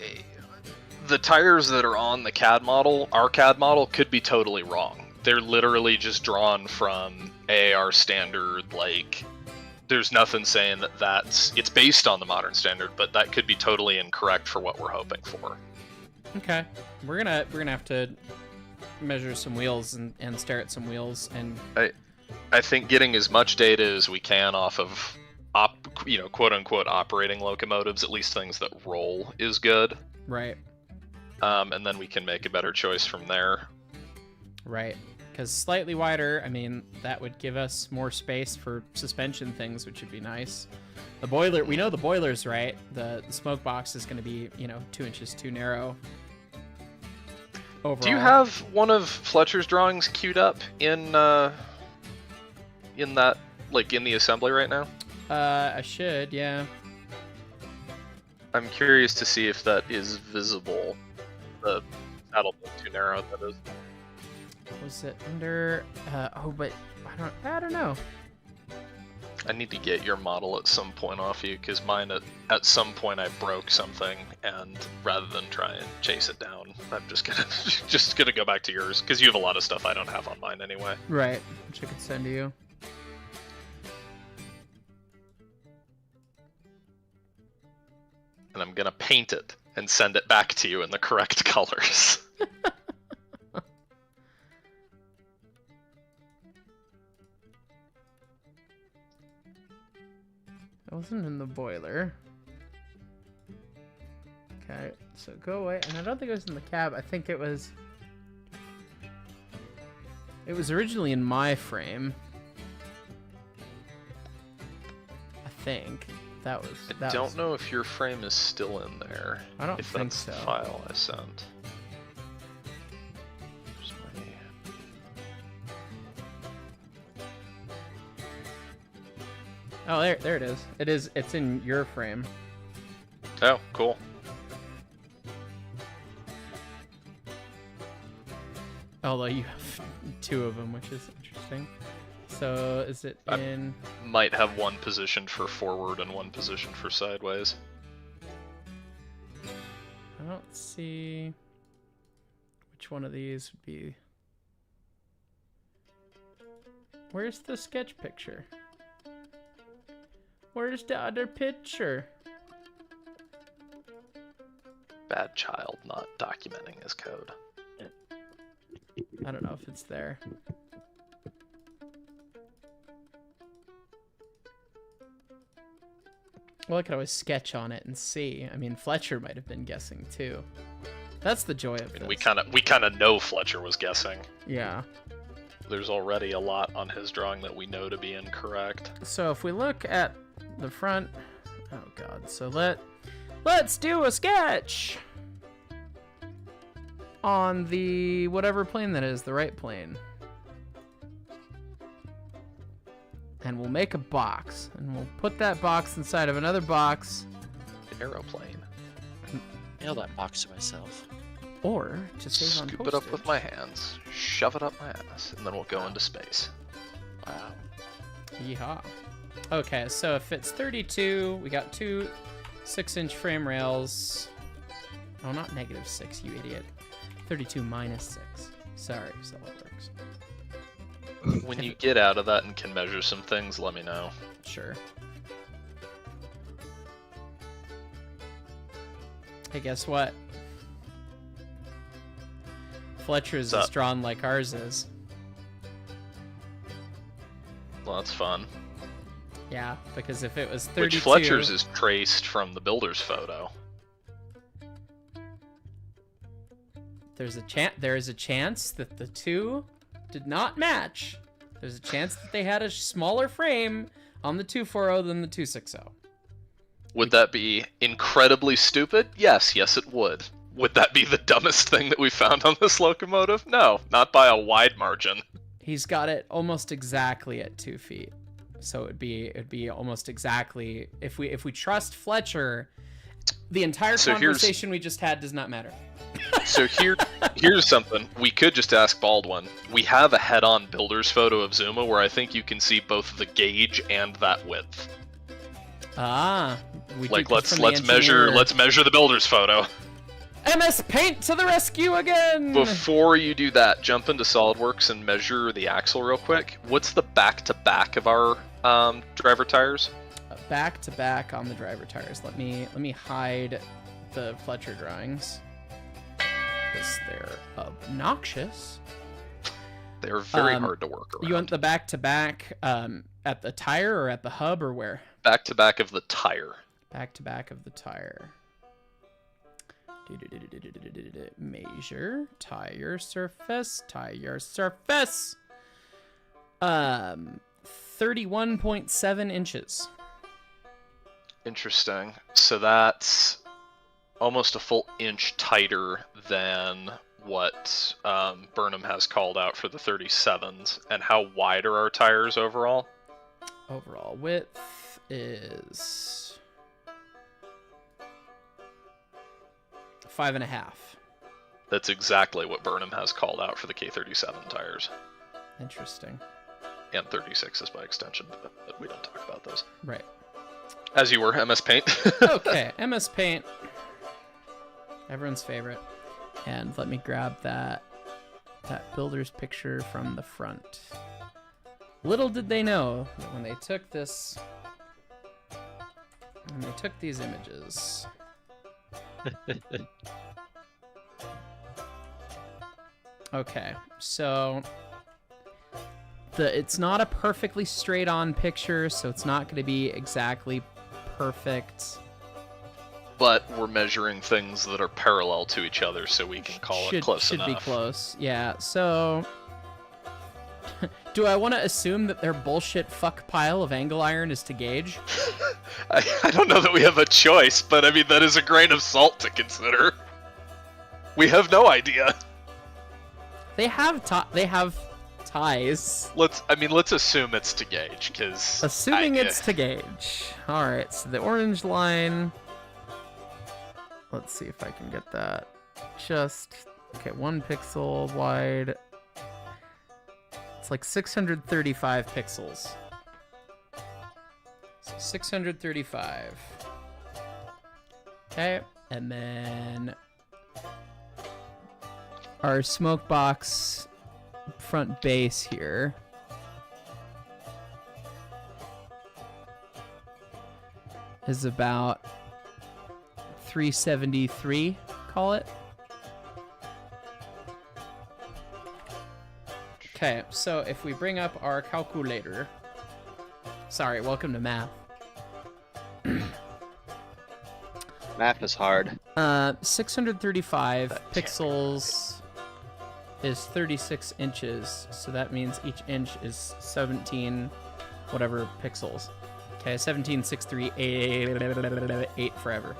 the tires that are on the CAD model, our CAD model, could be totally wrong. They're literally just drawn from AAR standard, there's nothing saying that it's based on the modern standard, but that could be totally incorrect for what we're hoping for. Okay, we're gonna have to measure some wheels and stare at some wheels, and I think getting as much data as we can off of quote unquote operating locomotives, at least things that roll, is good. right, And then we can make a better choice from there. right, because slightly wider, I mean, that would give us more space for suspension things, which would be nice. The boiler, we know the boiler's right. The smoke box is going to be 2 inches too narrow. Overall. Do you have one of Fletcher's drawings queued up in that, in the assembly right now? I should, yeah. I'm curious to see if that is visible. That'll be too narrow, that is. Was it under? But I don't know. I need to get your model at some point off you, because mine at some point I broke something, and rather than try and chase it down, I'm just gonna go back to yours, because you have a lot of stuff I don't have on mine anyway. Right, which I could send to you. And I'm gonna paint it and send it back to you in the correct colors. It wasn't in the boiler. Okay, so go away. And I don't think it was in the cab. I think it was originally in my frame. I think that was. I don't know if your frame is still in there. I don't if think that's so. The file I sent. Where's my- Oh, there it is. It's in your frame. Oh, cool. Although you have 2 of them, which is interesting. So is it in? Might have one positioned for forward and one positioned for sideways. I don't see which one of these would be Where's the sketch picture? Where's the other picture? Bad child not documenting his code. I don't know if it's there. Well, I could always sketch on it and see. I mean, Fletcher might have been guessing too. That's the joy of I this. mean, we kind of know Fletcher was guessing. Yeah. There's already a lot on his drawing that we know to be incorrect. So if we look at the front, oh god. So let's do a sketch on the whatever plane that is, the right plane. And we'll make a box, and we'll put that box inside of another box. Aeroplane. Nail that box to myself. Or to save on Scoop it up with postage. my hands, shove it up my ass, and then we'll go into space. Wow. Yeehaw. Okay, so if it's 32, we got two 6-inch frame rails. Oh, not -6, you idiot. 32 minus 6. Sorry, so it works. When you get out of that and can measure some things, let me know. Sure. Hey, guess what? Fletcher's What's is up? drawn like ours is. Well, that's fun. Yeah, because if it was 32... Which Fletcher's is traced from the builder's photo. There is a chance that the two did not match. There's a chance that they had a smaller frame on the 240 than the 260. Would that be incredibly stupid? Yes, it would. Would that be the dumbest thing that we found on this locomotive? No, not by a wide margin. He's got it almost exactly at 2 feet. So it'd be almost exactly, if we trust Fletcher, the entire So conversation we just had does not matter. So here's something. We could just ask Baldwin. We have a head-on builder's photo of Zuma where I think you can see both the gauge and that width. Ah, Like let's measure the builder's photo. MS Paint to the rescue again. Before you do that, jump into SolidWorks and measure the axle real quick. What's the back of our driver tires? Back to back on the driver tires. Let me hide the Fletcher drawings because they're obnoxious. They're very hard to work around. You want the back to back at the tire or at the hub or where? Back to back of the tire. Back to back of the tire. Measure tire surface. 31.7 inches. Interesting. So that's almost a full inch tighter than what Burnham has called out for the 37s. And how wide are our tires overall? Overall width is 5.5. That's exactly what Burnham has called out for the K37 tires. Interesting. And 36s by extension, but we don't talk about those. Right. As you were, MS Paint. Okay, MS Paint. Everyone's favorite. And let me grab that builder's picture from the front. Little did they know that when they took these images. Okay, so it's not a perfectly straight on picture, so it's not going to be exactly perfect. But we're measuring things that are parallel to each other, so we can call it close enough. Should be close, yeah. So, do I want to assume that their bullshit fuck pile of angle iron is to gauge? I don't know that we have a choice, but I mean, that is a grain of salt to consider. We have no idea. They have ties. Let's assume it's to gauge, because... Assuming it's to gauge. Alright, so the orange line... Let's see if I can get that. Okay, 1 pixel wide. It's like 635 pixels. So 635. Okay, and then our smoke box front base here is about 373, call it. Okay, so if we bring up our calculator. Sorry, welcome to math. Math is hard. 635 pixels is 36 inches, so that means each inch is 17 whatever pixels. Okay, 17,638 forever.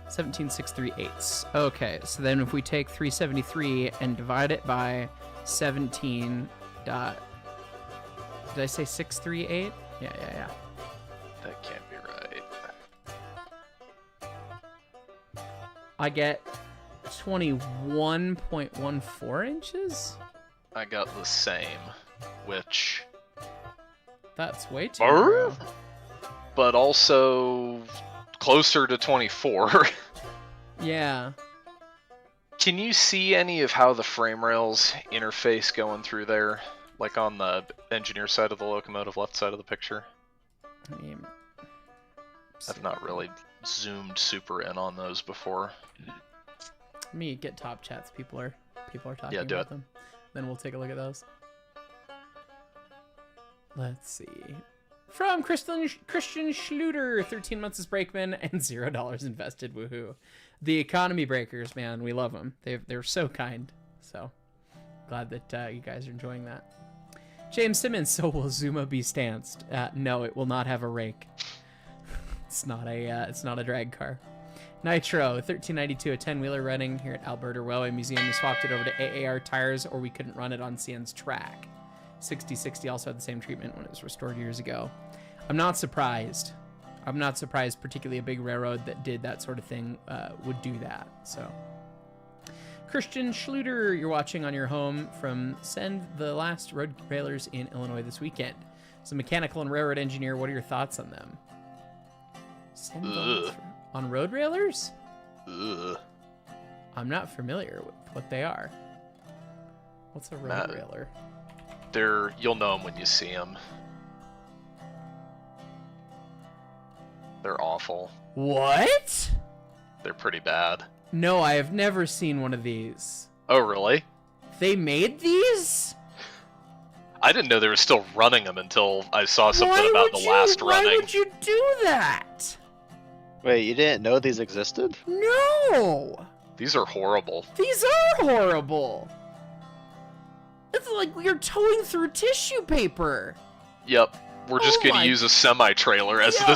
17,638. Okay, so then if we take 373 and divide it by 17 dot... Did I say 638? Yeah. That can't be right. I get 21.14 inches? I got the same, which... That's way too narrow. But also closer to 24. Yeah. Can you see any of how the frame rails interface going through there? Like on the engineer side of the locomotive, left side of the picture? I mean, I've not really zoomed super in on those before. let me get top chats. People are talking Yeah, do about it. them. Then we'll take a look at those. Let's see. From Christian Schluter, 13 months as brakeman and $0 invested. Woohoo! The economy breakers, man, we love them. They're so kind. So glad that you guys are enjoying that. James Simmons. So will Zuma be stanced? No, it will not have a rake. It's not a drag car. Nitro, 1392, a 10-wheeler running here at Alberta Railway Museum. We swapped it over to AAR tires, or we couldn't run it on CN's track. 6060 also had the same treatment when it was restored years ago. I'm not surprised. I'm not surprised, particularly a big railroad that did that sort of thing would do that. So, Christian Schluter, you're watching on your home from Send the Last Road Railers in Illinois this weekend. As a mechanical and railroad engineer, what are your thoughts on them? Send the last on road railers? Ugh. I'm not familiar with what they are. What's a road Matt. railer? You'll know them when you see them. They're awful. What? They're pretty bad. No, I have never seen one of these. Oh, really? They made these? I didn't know they were still running them until I saw something about the last Why running. would you do that? Wait, you didn't know these existed? No! These are horrible. These are horrible! It's like you're towing through tissue paper. Yep. We're just Oh going my- to use a semi-trailer as Yeah.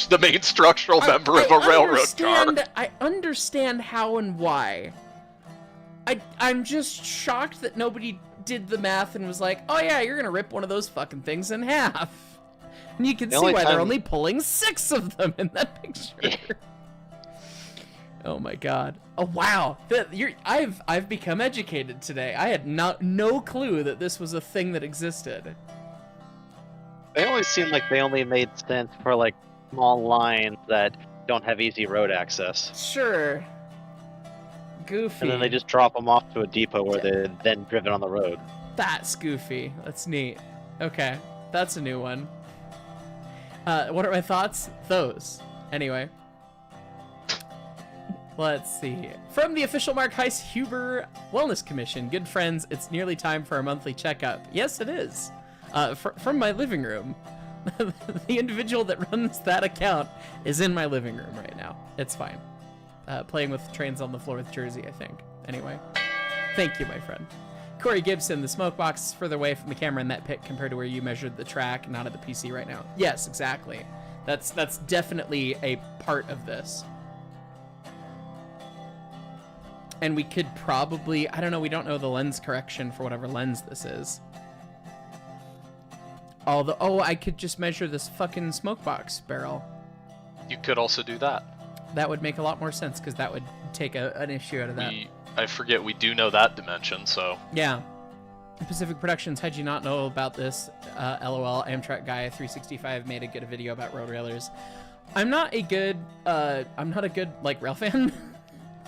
the main structural member of a railroad car. I understand how and why. I'm just shocked that nobody did the math and was like, oh yeah, you're gonna rip one of those fucking things in half. And you can The see only why they're time- only pulling 6 of them in that picture. Oh my god. Oh wow. I've become educated today. I had no clue that this was a thing that existed. They always seem like they only made sense for like small lines that don't have easy road access. Sure. Goofy. And then they just drop them off to a depot where they're then driven on the road. That's goofy. That's neat. Okay, that's a new one. What are my thoughts? Those. Anyway. Let's see. From the official Mark Heiss Huber Wellness Commission. Good friends, it's nearly time for our monthly checkup. Yes, it is. From my living room. The individual that runs that account is in my living room right now. It's fine. Playing with trains on the floor with Jersey, I think. Anyway. Thank you, my friend. Corey Gibson, the smoke box is further away from the camera in that pit compared to where you measured the track, not at the PC right now. Yes, exactly. That's definitely a part of this. And we could probably, I don't know, we don't know the lens correction for whatever lens this is. Oh, I could just measure this fucking smoke box barrel. You could also do that. That would make a lot more sense, because that would take an issue out of that. I forget we do know that dimension, so... Yeah. Pacific Productions, how'd you not know about this? LOL, Amtrak Guy 365 made a good video about road railers. I'm not a good, like, rail fan.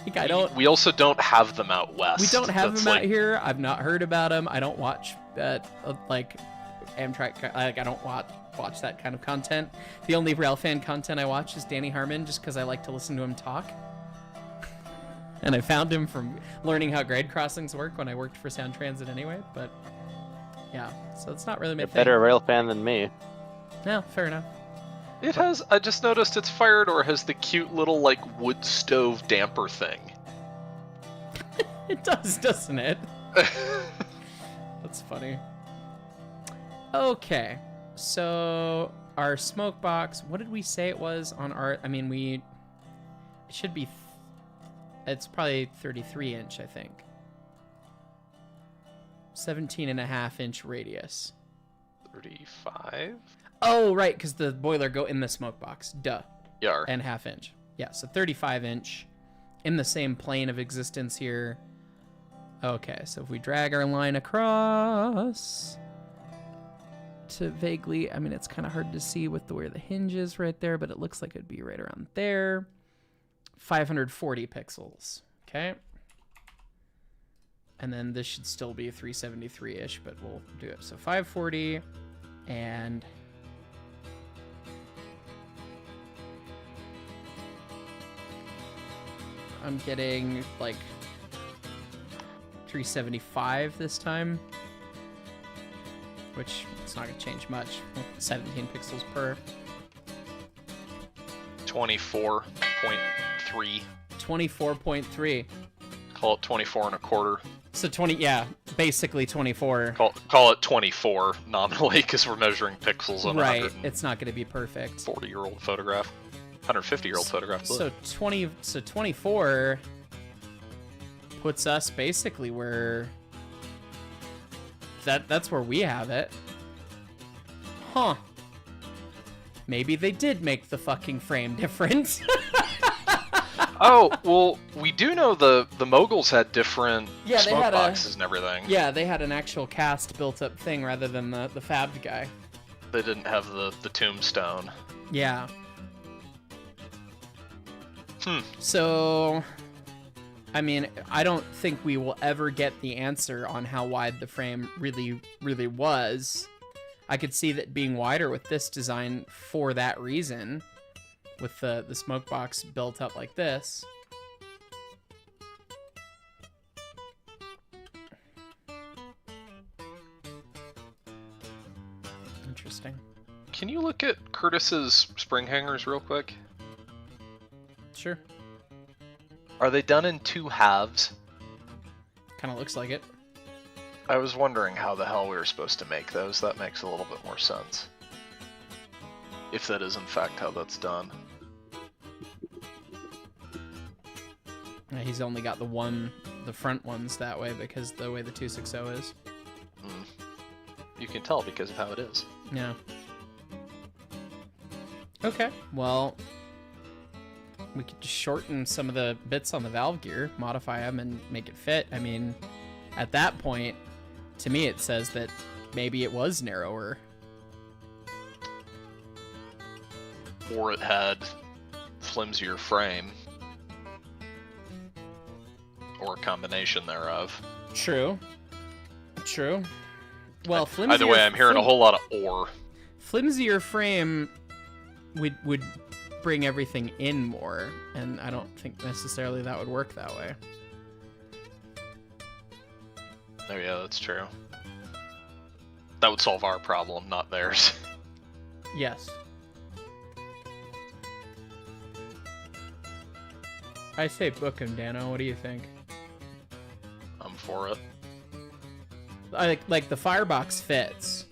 Like, I don't... We also don't have them out west. We don't have That's them out like- here. I've not heard about them. I don't watch, like, Amtrak. I don't watch that kind of content. The only railfan content I watch is Danny Harmon, just because I like to listen to him talk. And I found him from learning how grade crossings work when I worked for Sound Transit anyway. But yeah, so it's not really my You're thing. better rail fan than me. No, fair enough. It has. I just noticed it's Firedor has the cute little like wood stove damper thing. It does, doesn't it? That's funny. Okay, so our smoke box. What did we say it was on our? I mean, it should be. It's probably 33 inch, I think. 17.5 inch radius. 35. Oh, right, because the boiler go in the smoke box. Duh. Yar. And half-inch. Yeah, so 35 inch in the same plane of existence here. Okay, so if we drag our line across to vaguely, I mean, it's kind of hard to see with where the hinge is right there, but it looks like it'd be right around there. 540 pixels. Okay. And then this should still be 373-ish, but we'll do it. So 540 and I'm getting like 375 this time, which it's not gonna change much. 17 pixels per. 24.3. 24.3. Call it 24 and a quarter. So 20, yeah, basically 24. Call it 24 nominally because we're measuring pixels on a Right, it's not going to be perfect. 40-year-old photograph, 150-year-old photograph. So 24 puts us basically where that's where we have it. Huh. Maybe they did make the fucking frame different. Oh, well, we do know the Moguls had different smoke boxes and everything. Yeah, they had an actual cast built up thing rather than the fabbed guy. They didn't have the tombstone. Yeah. So, I mean, I don't think we will ever get the answer on how wide the frame really, really was. I could see that being wider with this design for that reason. With the smoke box built up like this. Interesting. Can you look at Curtis's spring hangers real quick? Sure. Are they done in two halves? Kind of looks like it. I was wondering how the hell we were supposed to make those. That makes a little bit more sense. If that is in fact how that's done. Yeah, he's only got the front ones that way because the way the 260 is. You can tell because of how it is. Yeah. Okay, well, we could just shorten some of the bits on the valve gear, modify them, and make it fit. I mean, at that point, to me it says that maybe it was narrower. Or it had flimsier frame. Or a combination thereof. True. True. Well, flimsier... Either way, I'm hearing a whole lot of or. Flimsier frame would bring everything in more, and I don't think necessarily that would work that way. Oh yeah, that's true. That would solve our problem, not theirs. Yes. I say book him, Dano. What do you think? I'm for it. Like the firebox fits.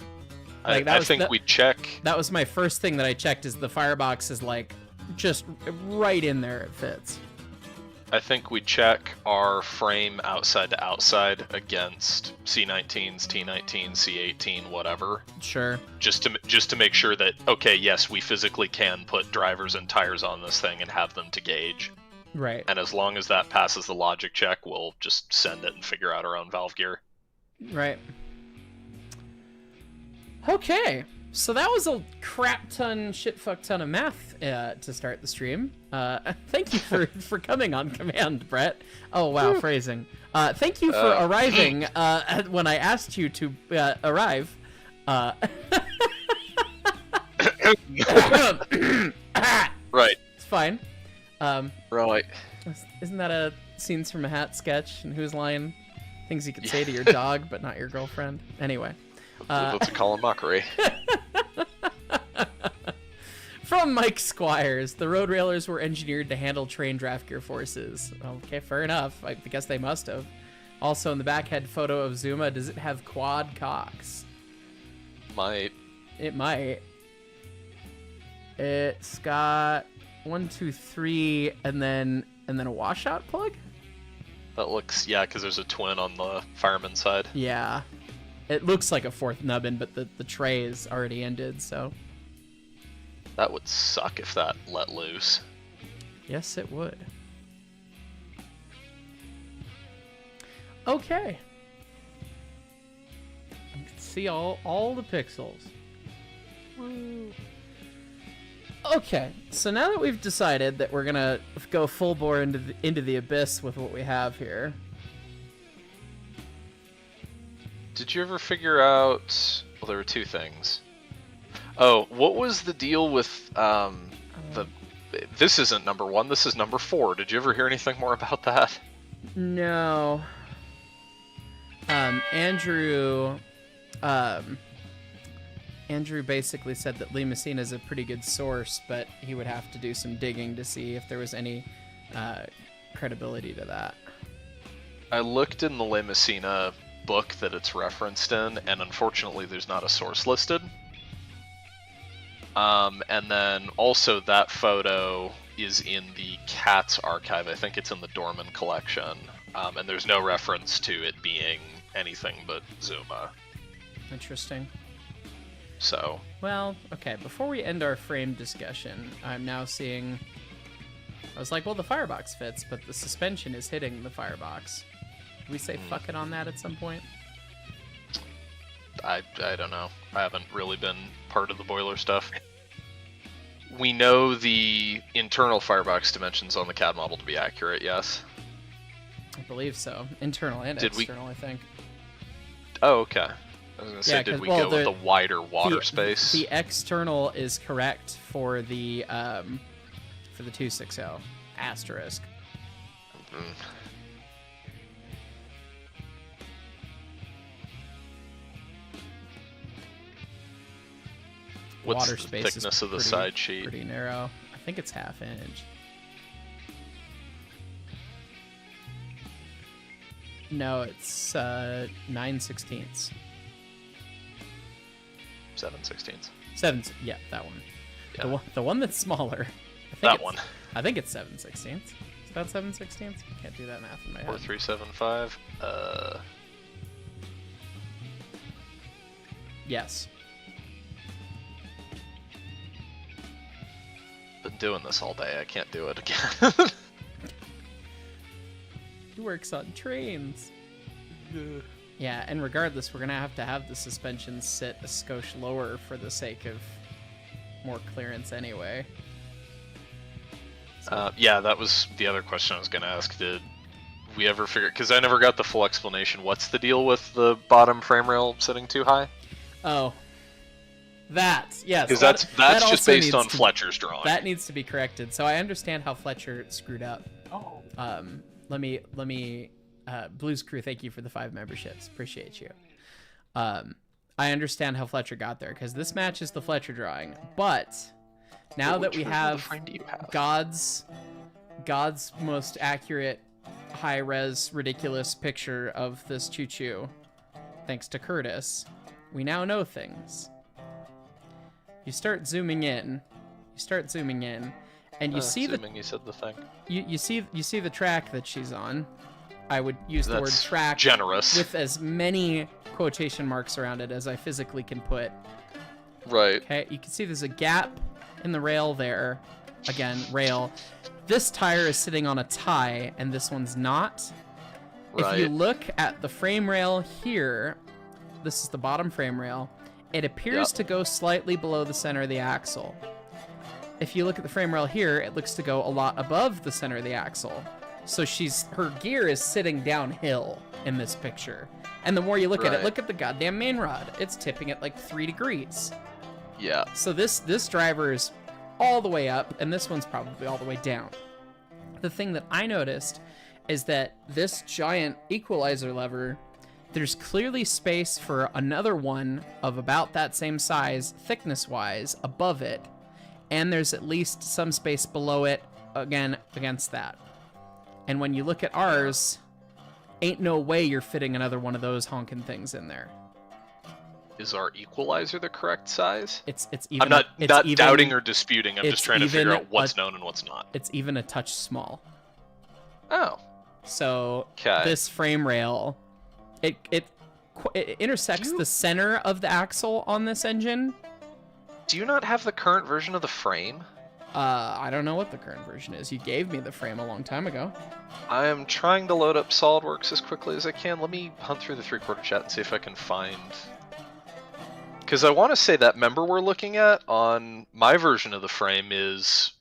Like, I think we check. That was my first thing that I checked. Is the firebox is like just right in there. It fits. I think we check our frame outside to outside against C19s, T19s, C18, whatever. Sure. Just to make sure that okay, yes, we physically can put drivers and tires on this thing and have them to gauge. Right. And as long as that passes the logic check, we'll just send it and figure out our own valve gear. Right. Okay. So that was a crap ton, shit fuck ton of math to start the stream. Thank you for coming on command, Brett. Oh, wow, phrasing. Thank you for arriving when I asked you to arrive. Right. It's fine. Right. Isn't that a Scenes from a Hat sketch? And whose line? Things you could say to your dog, but not your girlfriend. Anyway. That's a Colin mockery. From Mike Squires, the road railers were engineered to handle train draft gear forces. Okay, fair enough. I guess they must have. Also, in the backhead photo of Zuma, does it have quad cocks? Might. It might. It's got 1, 2, 3, and then a washout plug? That looks, yeah, because there's a twin on the fireman side. Yeah. It looks like a fourth nubbin, but the tray is already ended, so. That would suck if that let loose. Yes, it would. Okay. I can see all the pixels. Woo. Okay, so now that we've decided that we're gonna go full bore into the abyss with what we have here. Did you ever figure out? Well, there were two things. Oh, what was the deal with the? This isn't number 1. This is number 4. Did you ever hear anything more about that? No. Andrew basically said that Lee Messina is a pretty good source, but he would have to do some digging to see if there was any credibility to that. I looked in the Lee Messina book that it's referenced in, and unfortunately there's not a source listed. And then also that photo is in the Cats archive. I think it's in the Dorman collection. And there's no reference to it being anything but Zuma. Interesting. So. Well, okay, before we end our frame discussion, I'm now seeing... I was like, well, the firebox fits, but the suspension is hitting the firebox. Did we say fuck it on that at some point? I don't know. I haven't really been part of the boiler stuff. We know the internal firebox dimensions on the CAD model to be accurate, yes? I believe so. Internal and external, I think. Oh, okay. I was going to say, did we go with the wider water space? The external is correct for the 260 asterisk. Mm. What's Water the space thickness is of the pretty, side sheet? Pretty narrow. I think it's 1/2 inch. No, it's 9/16. 7/16. 7. Yeah, that one. Yeah. The one that's smaller. I think it's 7/16. Is that 7/16? Can't do that math in my head. 4375. Yes. Been doing this all day. I can't do it again. He works on trains. Yeah, and regardless, we're gonna have the suspension sit a skosh lower for the sake of more clearance anyway. Yeah, that was the other question I was gonna ask. Did we ever figure? Because I never got the full explanation. What's the deal with the bottom frame rail sitting too high? Oh, yes. Because that's just based on Fletcher's drawing. That needs to be corrected. So I understand how Fletcher screwed up. Oh. Let me Blues Crew, thank you for the 5 memberships. Appreciate you. I understand how Fletcher got there because this matches the Fletcher drawing. But now that we have God's most accurate, high-res, ridiculous picture of this choo-choo, thanks to Curtis, we now know things. You start zooming in, and you see assuming you said the thing. You see the track that she's on. I would use the word track generous with as many quotation marks around it as I physically can put. Right. Okay, you can see there's a gap in the rail there. Again, rail. This tire is sitting on a tie, and this one's not. Right. If you look at the frame rail here, this is the bottom frame rail, it appears to go slightly below the center of the axle. If you look at the frame rail here, it looks to go a lot above the center of the axle. So her gear is sitting downhill in this picture. And the more you look at it, Right. look at the goddamn main rod. It's tipping at like 3 degrees. Yeah. So this driver is all the way up, and this one's probably all the way down. The thing that I noticed is that this giant equalizer lever, there's clearly space for another one of about that same size, thickness-wise, above it, and there's at least some space below it, again, against that. And when you look at ours, ain't no way you're fitting another one of those honking things in there. Is our equalizer the correct size? It's even. I'm not it's not even, doubting or disputing. I'm it's just trying to figure even out what's a- known and what's not. It's even a touch small. Oh. So Okay. this frame rail, it intersects the center of the axle on this engine. Do you not have the current version of the frame? I don't know what the current version is. You gave me the frame a long time ago. I am trying to load up SolidWorks as quickly as I can. Let me hunt through the 3/4 chat and see if I can find... Because I want to say that member we're looking at on my version of the frame is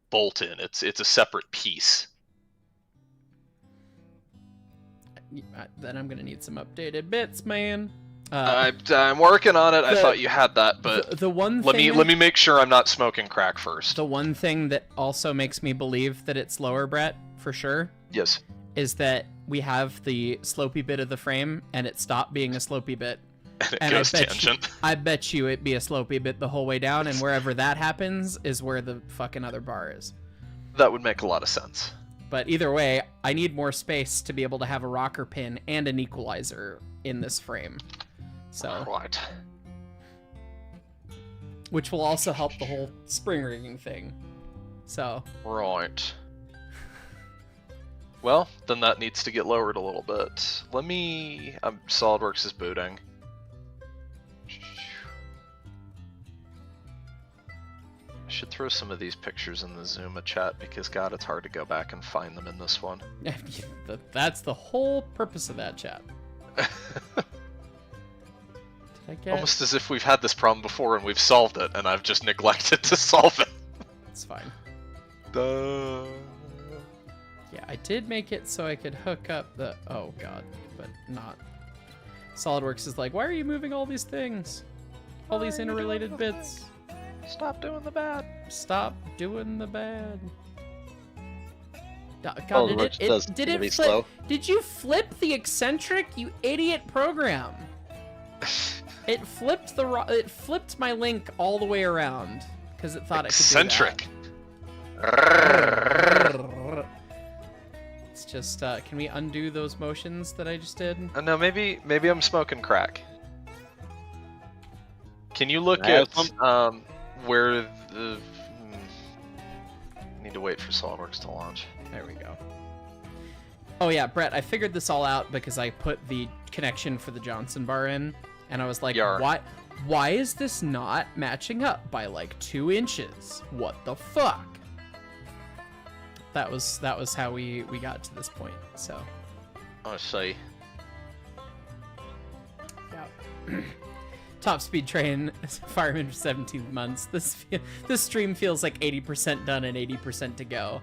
bolt-in. It's a separate piece. Then I'm gonna need some updated bits, man. I'm working on it. I the- thought you had that, but the one let thing, me make sure I'm not smoking crack first. The one thing that also makes me believe that it's lower, Brett, for sure, Yes. is that we have the slopey bit of the frame and it stopped being a slopey bit. And it And goes I tangent. bet you it'd be a slopey bit the whole way down, and wherever that happens is where the fucking other bar is. That would make a lot of sense. But either way, I need more space to be able to have a rocker pin and an equalizer in this frame. So, Right. which will also help the whole spring rigging thing. So, Right. Well, then that needs to get lowered a little bit. Let me... SolidWorks is booting. I should throw some of these pictures in the Zuma chat because, God, it's hard to go back and find them in this one. that's the whole purpose of that chat. Did I get... Almost as if we've had this problem before and we've solved it, and I've just neglected to solve it. It's fine. Duh. Yeah, I did make it so I could hook up the... Oh, God. But not... SolidWorks is like, why are you moving all these things? All these interrelated bits. Stop doing the bad. Stop doing the bad. God, SolidWorks does did really it flip? slow. Did you flip the eccentric, you idiot program? It flipped it flipped my link all the way around because it thought Eccentric. it could do that. It's just, can we undo those motions that I just did? No, maybe I'm smoking crack. Can you look I have at where the... Need to wait for SolidWorks to launch. There we go. Oh yeah, Brett, I figured this all out because I put the connection for the Johnson bar in, and I was like, Yar. why is this not matching up by like 2 inches? What the fuck? That was how we got to this point. So I see. yeah. Top speed train, fireman for 17 months. This stream feels like 80% done and 80% to go.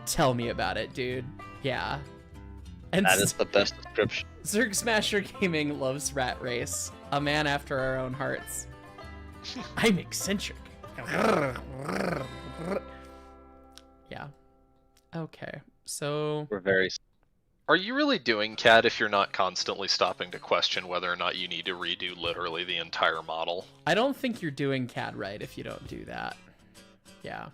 Tell me about it, dude. Yeah. And That is the best description. Zerg Smasher Gaming loves Rat Race, a man after our own hearts. I'm eccentric. Yeah. Okay. So We're very. Are you really doing CAD if you're not constantly stopping to question whether or not you need to redo literally the entire model? I don't think you're doing CAD right if you don't do that. Yeah.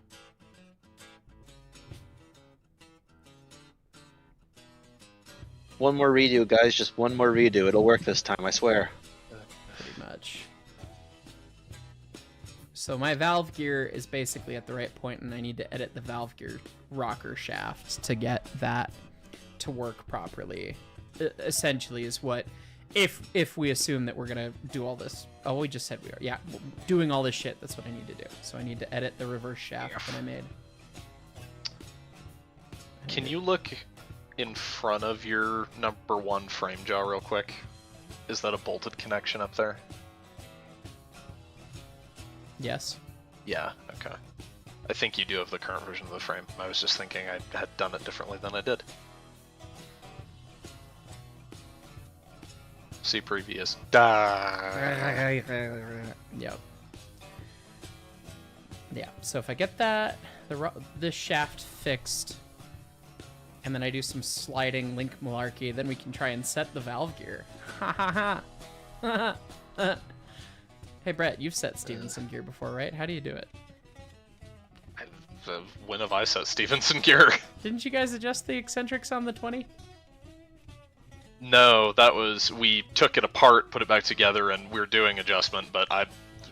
One more redo, guys. Just one more redo. It'll work this time, I swear. Pretty much. So my valve gear is basically at the right point, and I need to edit the valve gear rocker shaft to get that to work properly. Essentially is what, if we assume that we're gonna do all this. Oh, we just said we are. Yeah, doing all this shit. That's what I need to do. So I need to edit the reverse shaft that I made. Can you look in front of your number 1 frame jaw real quick? Is that a bolted connection up there? Yes. Yeah, okay. I think you do have the current version of the frame. I was just thinking I had done it differently than I did. See previous. Yep. Yeah, so if I get that, this shaft fixed, and then I do some sliding link malarkey, then we can try and set the valve gear. Ha ha ha! Hey Brett, you've set Stevenson gear before, right? How do you do it? When have I set Stevenson gear? Didn't you guys adjust the eccentrics on the 20? No, that was, we took it apart, put it back together, and we're doing adjustment, but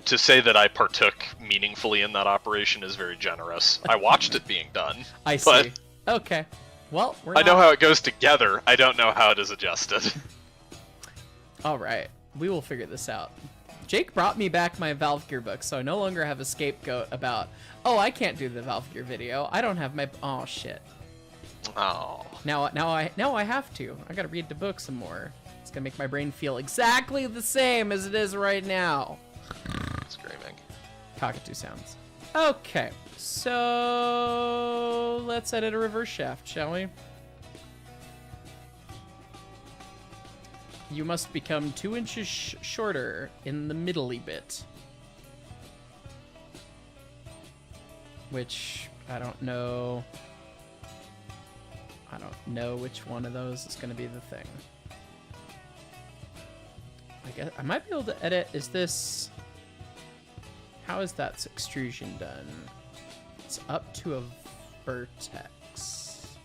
to say that I partook meaningfully in that operation is very generous. I watched it being done. I see. Okay. Well, I know how it goes together. I don't know how it is adjusted. All right. We will figure this out. Jake brought me back my valve gear book, so I no longer have a scapegoat about, oh, I can't do the valve gear video. I don't have my, oh shit. Oh. Now I have to. I gotta read the book some more. It's gonna make my brain feel exactly the same as it is right now. Screaming. Cockatoo sounds. Okay, so let's edit a reverse shaft, shall we? You must become 2 inches shorter in the middle-y bit. Which, I don't know. I don't know which one of those is going to be the thing. I guess I might be able to edit. Is this... How is that extrusion done? It's up to a vertex.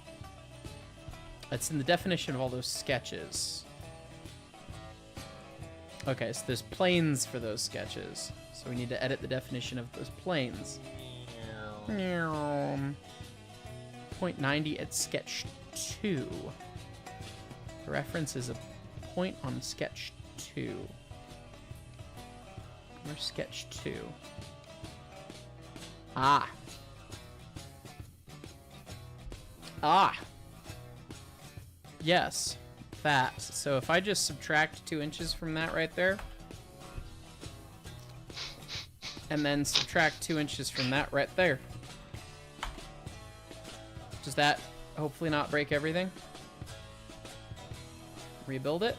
It's in the definition of all those sketches. Okay, so there's planes for those sketches. So we need to edit the definition of those planes. 0.90 at sketch 2. The reference is a point on sketch 2. Where's sketch 2? Ah. Yes. That. So if I just subtract 2 inches from that right there, and then subtract 2 inches from that right there, does that hopefully not break everything? Rebuild it.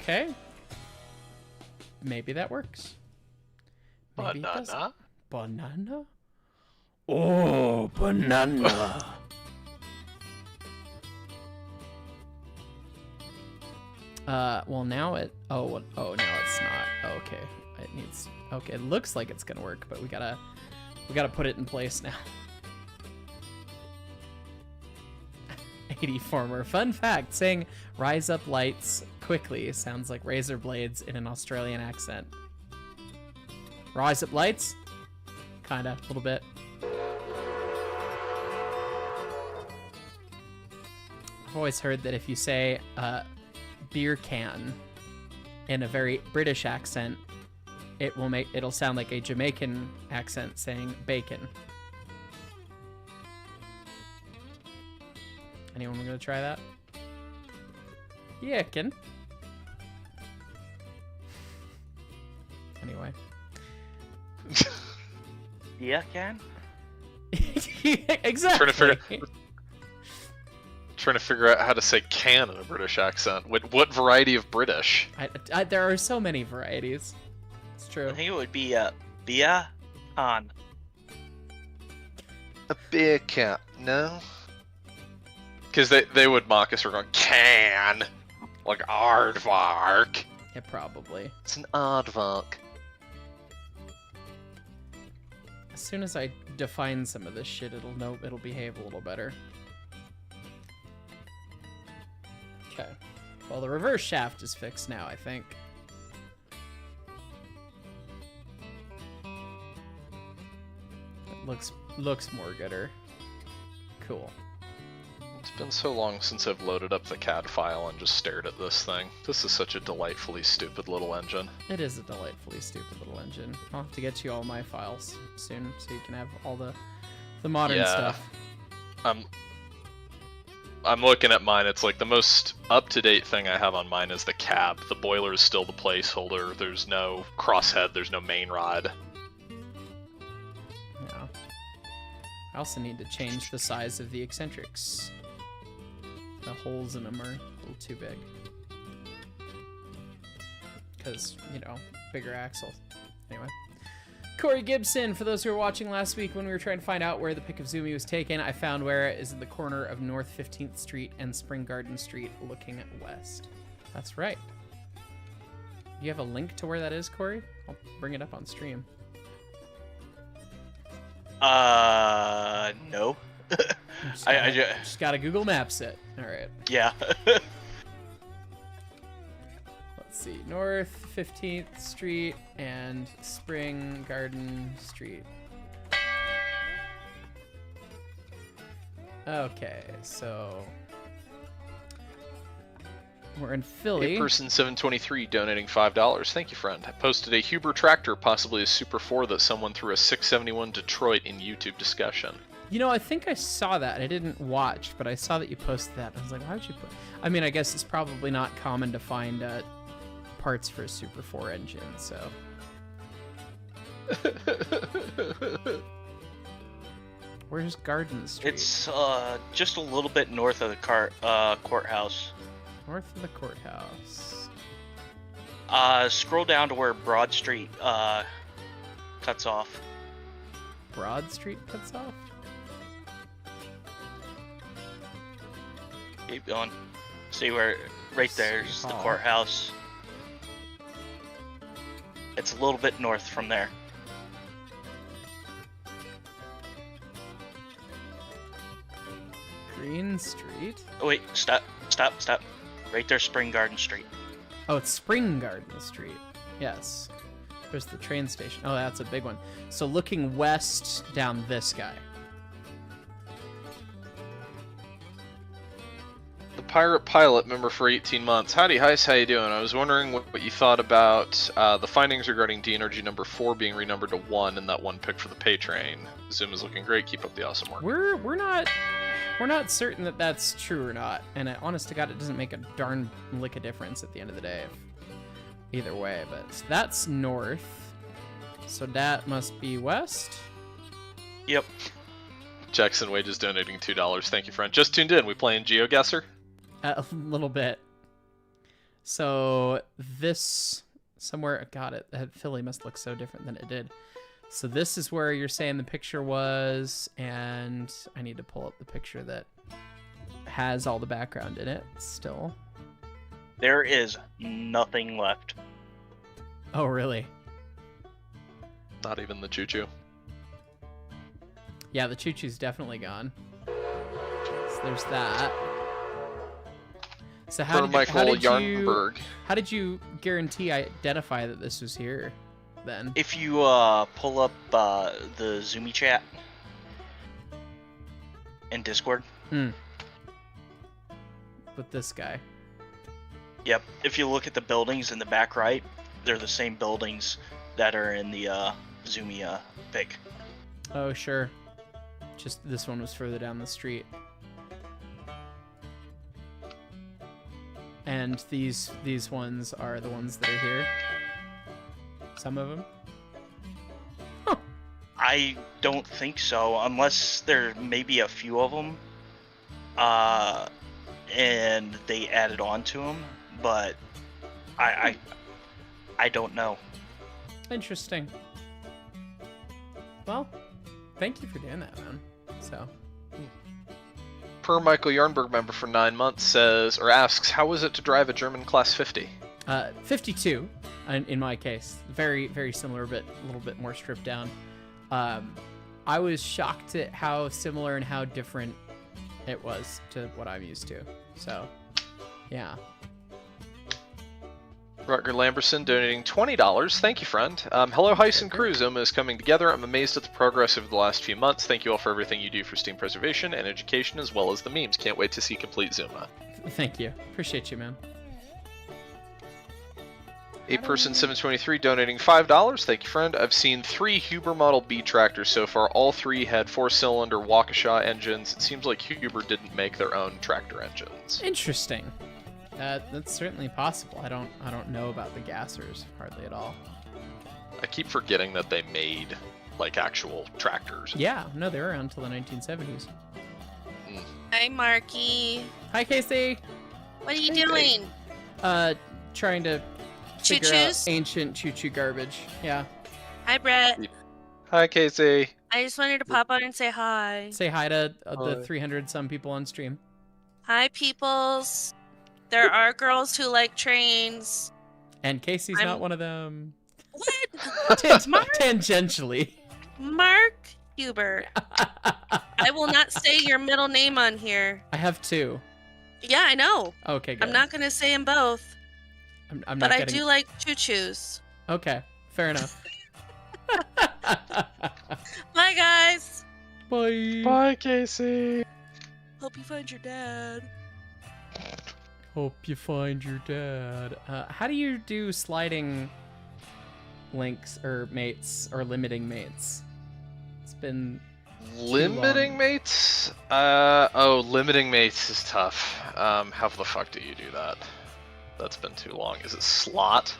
Okay. Maybe that works. Maybe it doesn't. Banana? Oh, banana. Well now it, oh, now it's not. Oh, okay. It needs, okay, it looks like it's gonna work, but we gotta put it in place now. 80 former. Fun fact, saying rise up lights quickly sounds like razor blades in an Australian accent. Rise up lights? Kinda, a little bit. I've always heard that if you say, beer can in a very British accent, it'll sound like a Jamaican accent saying bacon. Anyone gonna try that? Yeah, can. Anyway. Yeah, can. Exactly. Trying to figure out how to say can in a British accent. What variety of British? There are so many varieties. It's true. I think it would be beer can. A beer can, no? Because they would mock us for going, can! Like, aardvark. Yeah, probably. It's an aardvark. As soon as I define some of this shit, it'll behave a little better. Okay. Well, the reverse shaft is fixed now, I think. It looks more gooder. Cool. It's been so long since I've loaded up the CAD file and just stared at this thing. This is such a delightfully stupid little engine. It is a delightfully stupid little engine. I'll have to get you all my files soon so you can have all the modern stuff. I'm looking at mine. It's like the most up-to-date thing I have on mine is the cab. The boiler is still the placeholder. There's no crosshead. There's no main rod. Yeah. I also need to change the size of the eccentrics. The holes in them are a little too big. because, bigger axle. Anyway. Corey Gibson, for those who were watching last week when we were trying to find out where the pic of Zumi was taken, I found where it is in the corner of North 15th Street and Spring Garden Street looking west. That's right. Do you have a link to where that is, Corey? I'll bring it up on stream. No. I just gotta Google Maps it. All right. Yeah. Let's see. North 15th Street and Spring Garden Street. Okay, so we're in Philly. Person 723 donating $5. Thank you, friend. I posted a Huber tractor, possibly a Super 4, that someone threw a 671 Detroit in YouTube discussion. I think I saw that. I didn't watch, but I saw that you posted that. I was like, why would you put... I mean, I guess it's probably not common to find parts for a Super 4 engine, so... Where's Garden Street? It's just a little bit north of the courthouse. North of the courthouse. Scroll down to where Broad Street cuts off. Broad Street cuts off? Keep going. See where, right there's the courthouse. It's a little bit north from there. Green Street? Oh wait, stop. Right there, Spring Garden Street. Oh, it's Spring Garden Street. Yes. There's the train station. Oh, that's a big one. So looking west down this guy. The Pirate Pilot, member for 18 months. Howdy, Heis, how you doing? I was wondering what you thought about the findings regarding DNRG number 4 being renumbered to 1 and that one pick for the pay train. Zoom is looking great. Keep up the awesome work. We're not certain that that's true or not, and honest to God, it doesn't make a darn lick of difference at the end of the day. Either way, but that's north, so that must be west. Yep. Jackson Wage is donating $2. Thank you, friend. Just tuned in. We playing GeoGuessr? A little bit. So this somewhere, got it. Philly must look so different than it did. So this is where you're saying the picture was, and I need to pull up the picture that has all the background in it still. There is nothing left. Oh, really? Not even the choo-choo. Yeah, the choo-choo's definitely gone. So there's that. So how did you guarantee identify that this was here then? If you pull up the Zoomy chat in Discord. With this guy. Yep. If you look at the buildings in the back right, they're the same buildings that are in the Zoomy pic. Oh, sure. Just this one was further down the street. And these ones are the ones that are here. Some of them. Huh. I don't think so, unless there may be a few of them, and they added on to them. But I don't know. Interesting. Well, thank you for doing that, man. So. Per Michael Yarnberg, member for 9 months, says or asks, how was it to drive a German Class 50? 52, in my case. Very, very similar, but a little bit more stripped down. I was shocked at how similar and how different it was to what I'm used to. So, yeah. Rutger Lamberson donating $20. Thank you, friend. Hello, Heis and crew. Zoma is coming together. I'm amazed at the progress over the last few months. Thank you all for everything you do for Steam preservation and education, as well as the memes. Can't wait to see complete Zoma. Thank you. Appreciate you, man. A person 723 donating $5. Thank you, friend. I've seen 3 Huber Model B tractors so far. All 3 had 4-cylinder Waukesha engines. It seems like Huber didn't make their own tractor engines. Interesting. That's certainly possible. I don't know about the gassers hardly at all. I keep forgetting that they made like actual tractors. Yeah, no, they were around until the 1970s. Hi, Marky. Hi, Casey. What are you doing? Trying to figure choo-choos. out ancient choo-choo garbage. Yeah. Hi, Brett. Hi, Casey. I just wanted to pop on and say hi. Say hi to the Hi. 300 some people on stream. Hi, peoples. There are girls who like trains. And Casey's I'm- not one of them. What? Tangentially. Mark Hubert. I will not say your middle name on here. I have 2. Yeah, I know. Okay, good. I'm not gonna say them both, I'm but not I getting... do like choo-choos. Okay, fair enough. Bye, guys. Bye. Bye, Casey. Hope you find your dad. Hope you find your dad. How do you do sliding links or mates or limiting mates? It's been Limiting long. mates? Limiting mates is tough. How the fuck do you do that? That's been too long. Is it slot?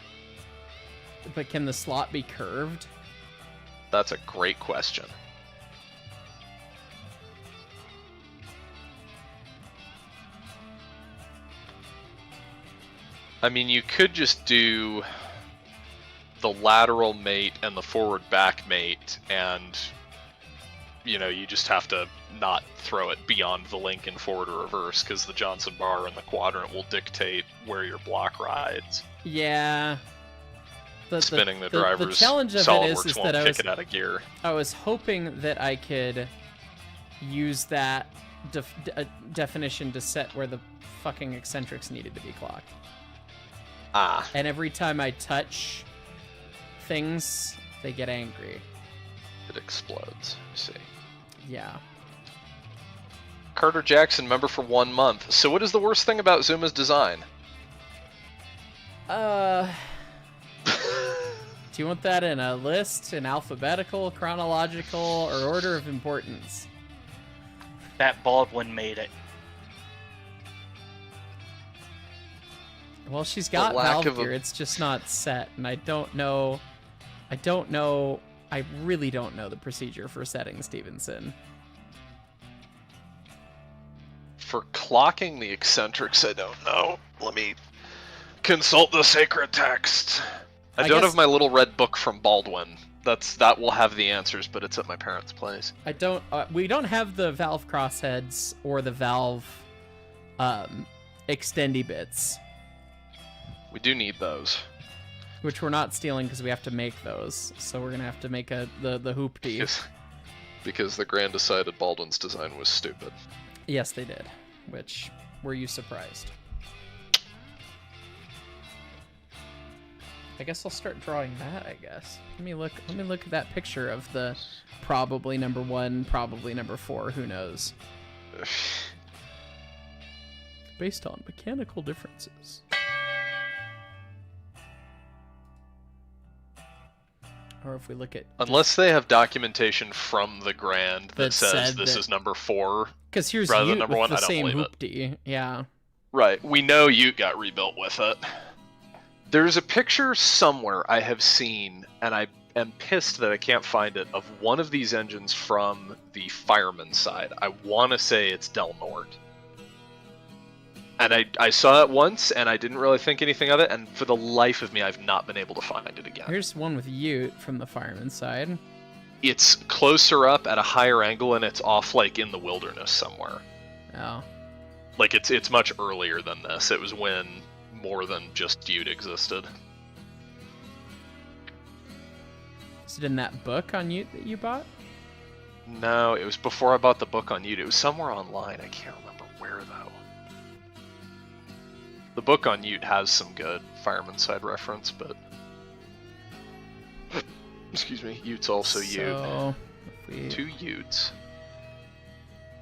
But can the slot be curved? That's a great question. I mean, you could just do the lateral mate and the forward back mate, and you just have to not throw it beyond the link in forward or reverse, because the Johnson bar and the quadrant will dictate where your block rides. Yeah. Spinning the driver's the challenge of it SolidWorks is won't that kick it out of gear. I was hoping that I could use that definition to set where the fucking eccentrics needed to be clocked. Ah. And every time I touch things, they get angry. It explodes. See. Yeah. Carter Jackson, member for 1 month. So what is the worst thing about Zuma's design? Do you want that in a list, in alphabetical, chronological, or order of importance? That Baldwin made it. Well, she's got lack valve of a- gear. It's just not set, and I don't know. I really don't know the procedure for setting Stevenson. For clocking the eccentrics, I don't know. Let me consult the sacred text. I don't guess- have my little red book from Baldwin. That will have the answers, but it's at my parents' place. I don't. We don't have the valve crossheads or the valve extendy bits, We do need those. which we're not stealing because we have to make those. So we're gonna have to make the hoopty. Because the Grand decided Baldwin's design was stupid. Yes, they did. Which, were you surprised? I guess I'll start drawing that, I guess. Let me look at that picture of the probably number 1, probably number 4, who knows. Based on mechanical differences. Or if we look at... Unless they have documentation from the Grand that That says said this that- is number 4. Because here's rather than Ute number with 1, the I don't same believe it. hoopty. Yeah. Right, we know Ute got rebuilt with it. There's a picture somewhere I have seen, and I am pissed that I can't find it, of one of these engines from the fireman side. I want to say it's Del Norte. And I saw it once, and I didn't really think anything of it, and for the life of me, I've not been able to find it again. Here's one with Ute from the fireman side. It's closer up at a higher angle, and it's off, like, in the wilderness somewhere. Oh. Like, it's much earlier than this. It was when more than just Ute existed. Is it in that book on Ute that you bought? No, it was before I bought the book on Ute. It was somewhere online. I can't remember where, though. The book on Ute has some good fireman side reference, but... Excuse me, Ute's also Ute. So, if we... 2 Utes.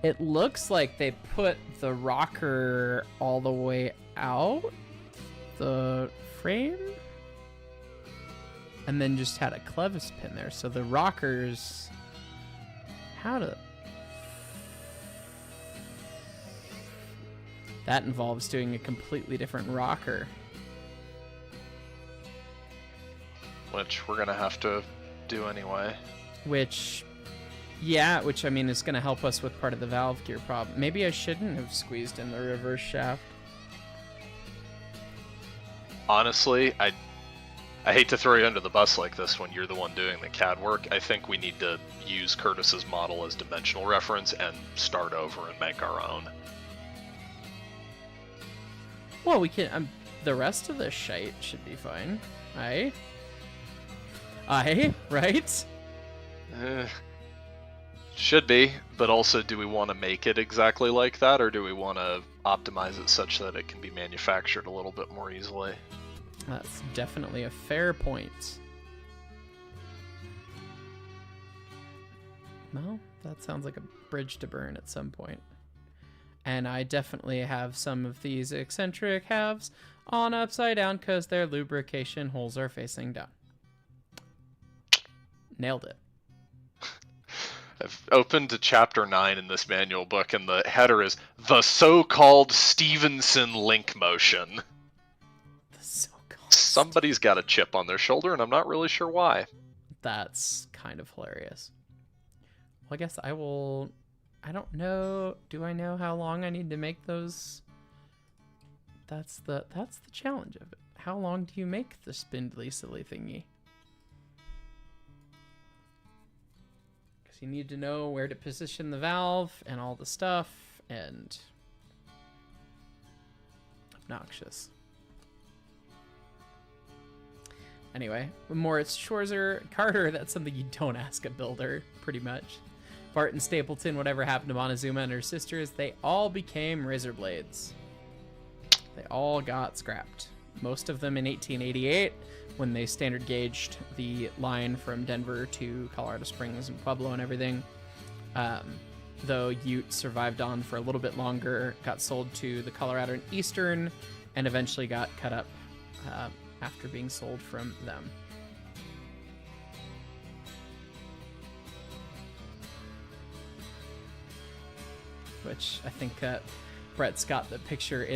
It looks like they put the rocker all the way out the frame and then just had a clevis pin there. So the rockers... How to... That involves doing a completely different rocker. Which we're gonna have to do anyway. Which... Yeah, which I mean is going to help us with part of the valve gear problem. Maybe I shouldn't have squeezed in the reverse shaft. Honestly, I hate to throw you under the bus like this when you're the one doing the CAD work. I think we need to use Curtis's model as dimensional reference and start over and make our own. Well, we can. The rest of this shite should be fine. Right? Right? Should be, but also, do we want to make it exactly like that, or do we want to optimize it such that it can be manufactured a little bit more easily? That's definitely a fair point. Well, that sounds like a bridge to burn at some point. And I definitely have some of these eccentric halves on upside down because their lubrication holes are facing down. Nailed it. I've opened to chapter 9 in this manual book, and the header is the so-called Stevenson link motion. The so-called Somebody's got a chip on their shoulder, and I'm not really sure why. That's kind of hilarious. Well, I guess I will... I don't know. Do I know how long I need to make those? That's the challenge of it. How long do you make the spindly silly thingy? Because you need to know where to position the valve and all the stuff, and obnoxious. Anyway, Moritz Schwarzer Carter, that's something you don't ask a builder, pretty much. Barton Stapleton, whatever happened to Montezuma and her sisters, they all became razor blades. They all got scrapped. Most of them in 1888, when they standard gauged the line from Denver to Colorado Springs and Pueblo and everything. Though Ute survived on for a little bit longer, got sold to the Colorado and Eastern, and eventually got cut up after being sold from them. Which I think Brett's got the picture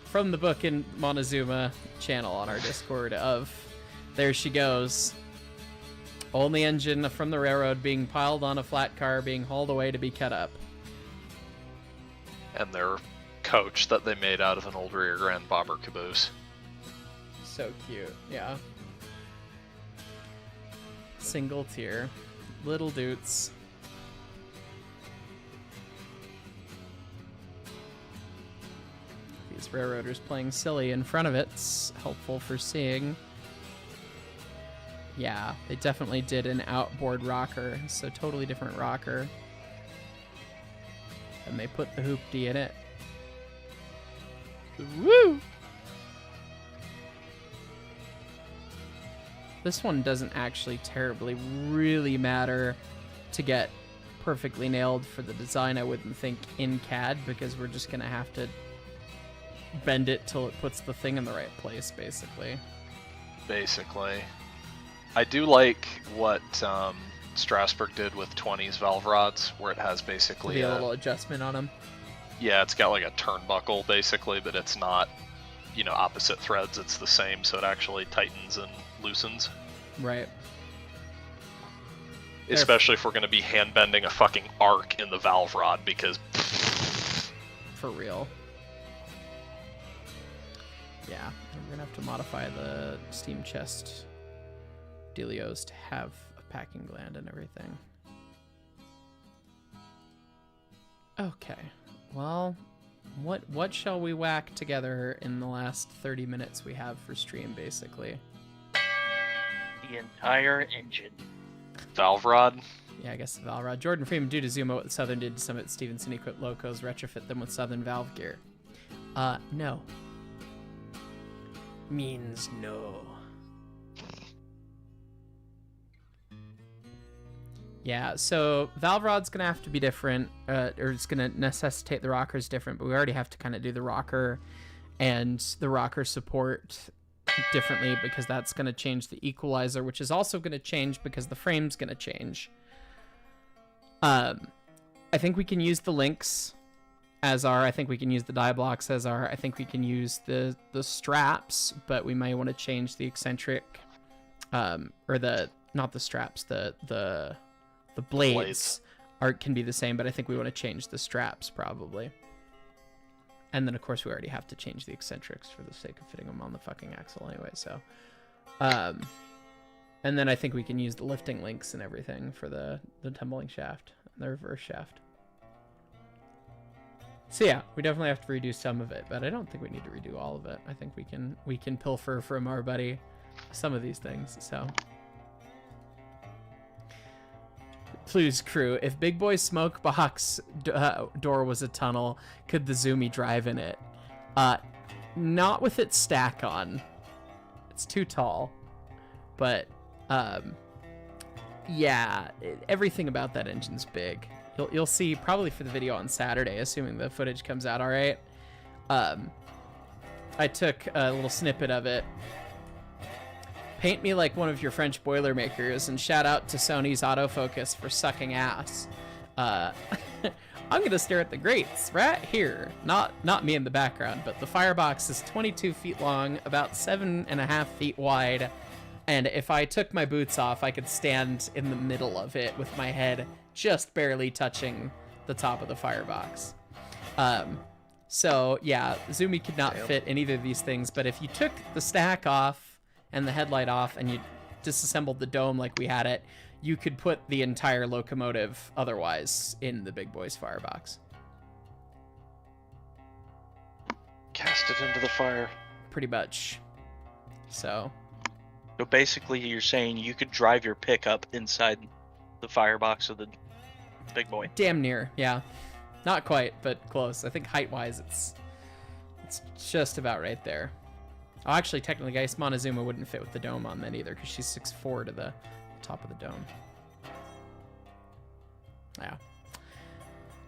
from the book in Montezuma channel on our Discord of there she goes. Only engine from the railroad being piled on a flat car being hauled away to be cut up. And their coach that they made out of an old rear grand bobber caboose. So cute, yeah. Single tier. Little Doots. These railroaders playing silly in front of it's helpful for seeing. Yeah, they definitely did an outboard rocker, so totally different rocker. And they put the hoopty in it. Woo! This one doesn't actually terribly really matter to get perfectly nailed for the design, I wouldn't think, in CAD, because we're just going to have to bend it till it puts the thing in the right place, basically. I do like what Strasbourg did with 20's valve rods, where it has basically a little adjustment on them. Yeah, it's got like a turnbuckle, basically, but it's not, opposite threads. It's the same, so it actually tightens and loosens. Right. Especially if we're going to be hand bending a fucking arc in the valve rod, because... For real. Yeah, we're gonna have to modify the steam chest dealios to have a packing gland and everything. Okay, well, what shall we whack together in the last 30 minutes we have for stream, basically? The entire engine. Valve rod? Yeah, I guess the valve rod. Jordan Freeman, due to Zuma, what Southern did to Summit Stevenson equipped locos, retrofit them with Southern valve gear. No. Means no. Yeah, so valve rod's gonna have to be different, or it's gonna necessitate the rockers different, but we already have to kind of do the rocker and the rocker support differently, because that's gonna change the equalizer, which is also gonna change because the frame's gonna change. I think we can use the links as our, I think we can use the die blocks as our, I think we can use the straps, but we might want to change the eccentric, or not the straps, the blades can be the same, but I think we want to change the straps probably. And then of course we already have to change the eccentrics for the sake of fitting them on the fucking axle anyway, so And then I think we can use the lifting links and everything for the tumbling shaft, the reverse shaft. So yeah, we definitely have to redo some of it, but I don't think we need to redo all of it. I think we can pilfer from our buddy some of these things. So, please, crew, if Big Boy Smoke Box door was a tunnel, could the Zoomy drive in it? Not with its stack on. It's too tall. But yeah, everything about that engine's big. You'll see probably for the video on Saturday, assuming the footage comes out all right. I took a little snippet of it. Paint me like one of your French Boilermakers, and shout out to Sony's autofocus for sucking ass. I'm gonna stare at the grates right here. Not me in the background, but the firebox is 22 feet long, about 7.5 feet wide. And if I took my boots off, I could stand in the middle of it with my head just barely touching the top of the firebox. So yeah, Zoomy could not fit in either of these things, but if you took the stack off and the headlight off and you disassembled the dome like we had it, you could put the entire locomotive otherwise in the big boy's firebox. Cast it into the fire. Pretty much. So basically, you're saying you could drive your pickup inside the firebox of the big boy. damn near, yeah. Not quite, but close. I think height-wise, it's just about right there. Oh, actually, technically, guys, Montezuma wouldn't fit with the dome on that either, because she's 6'4" to the top of the dome. Yeah.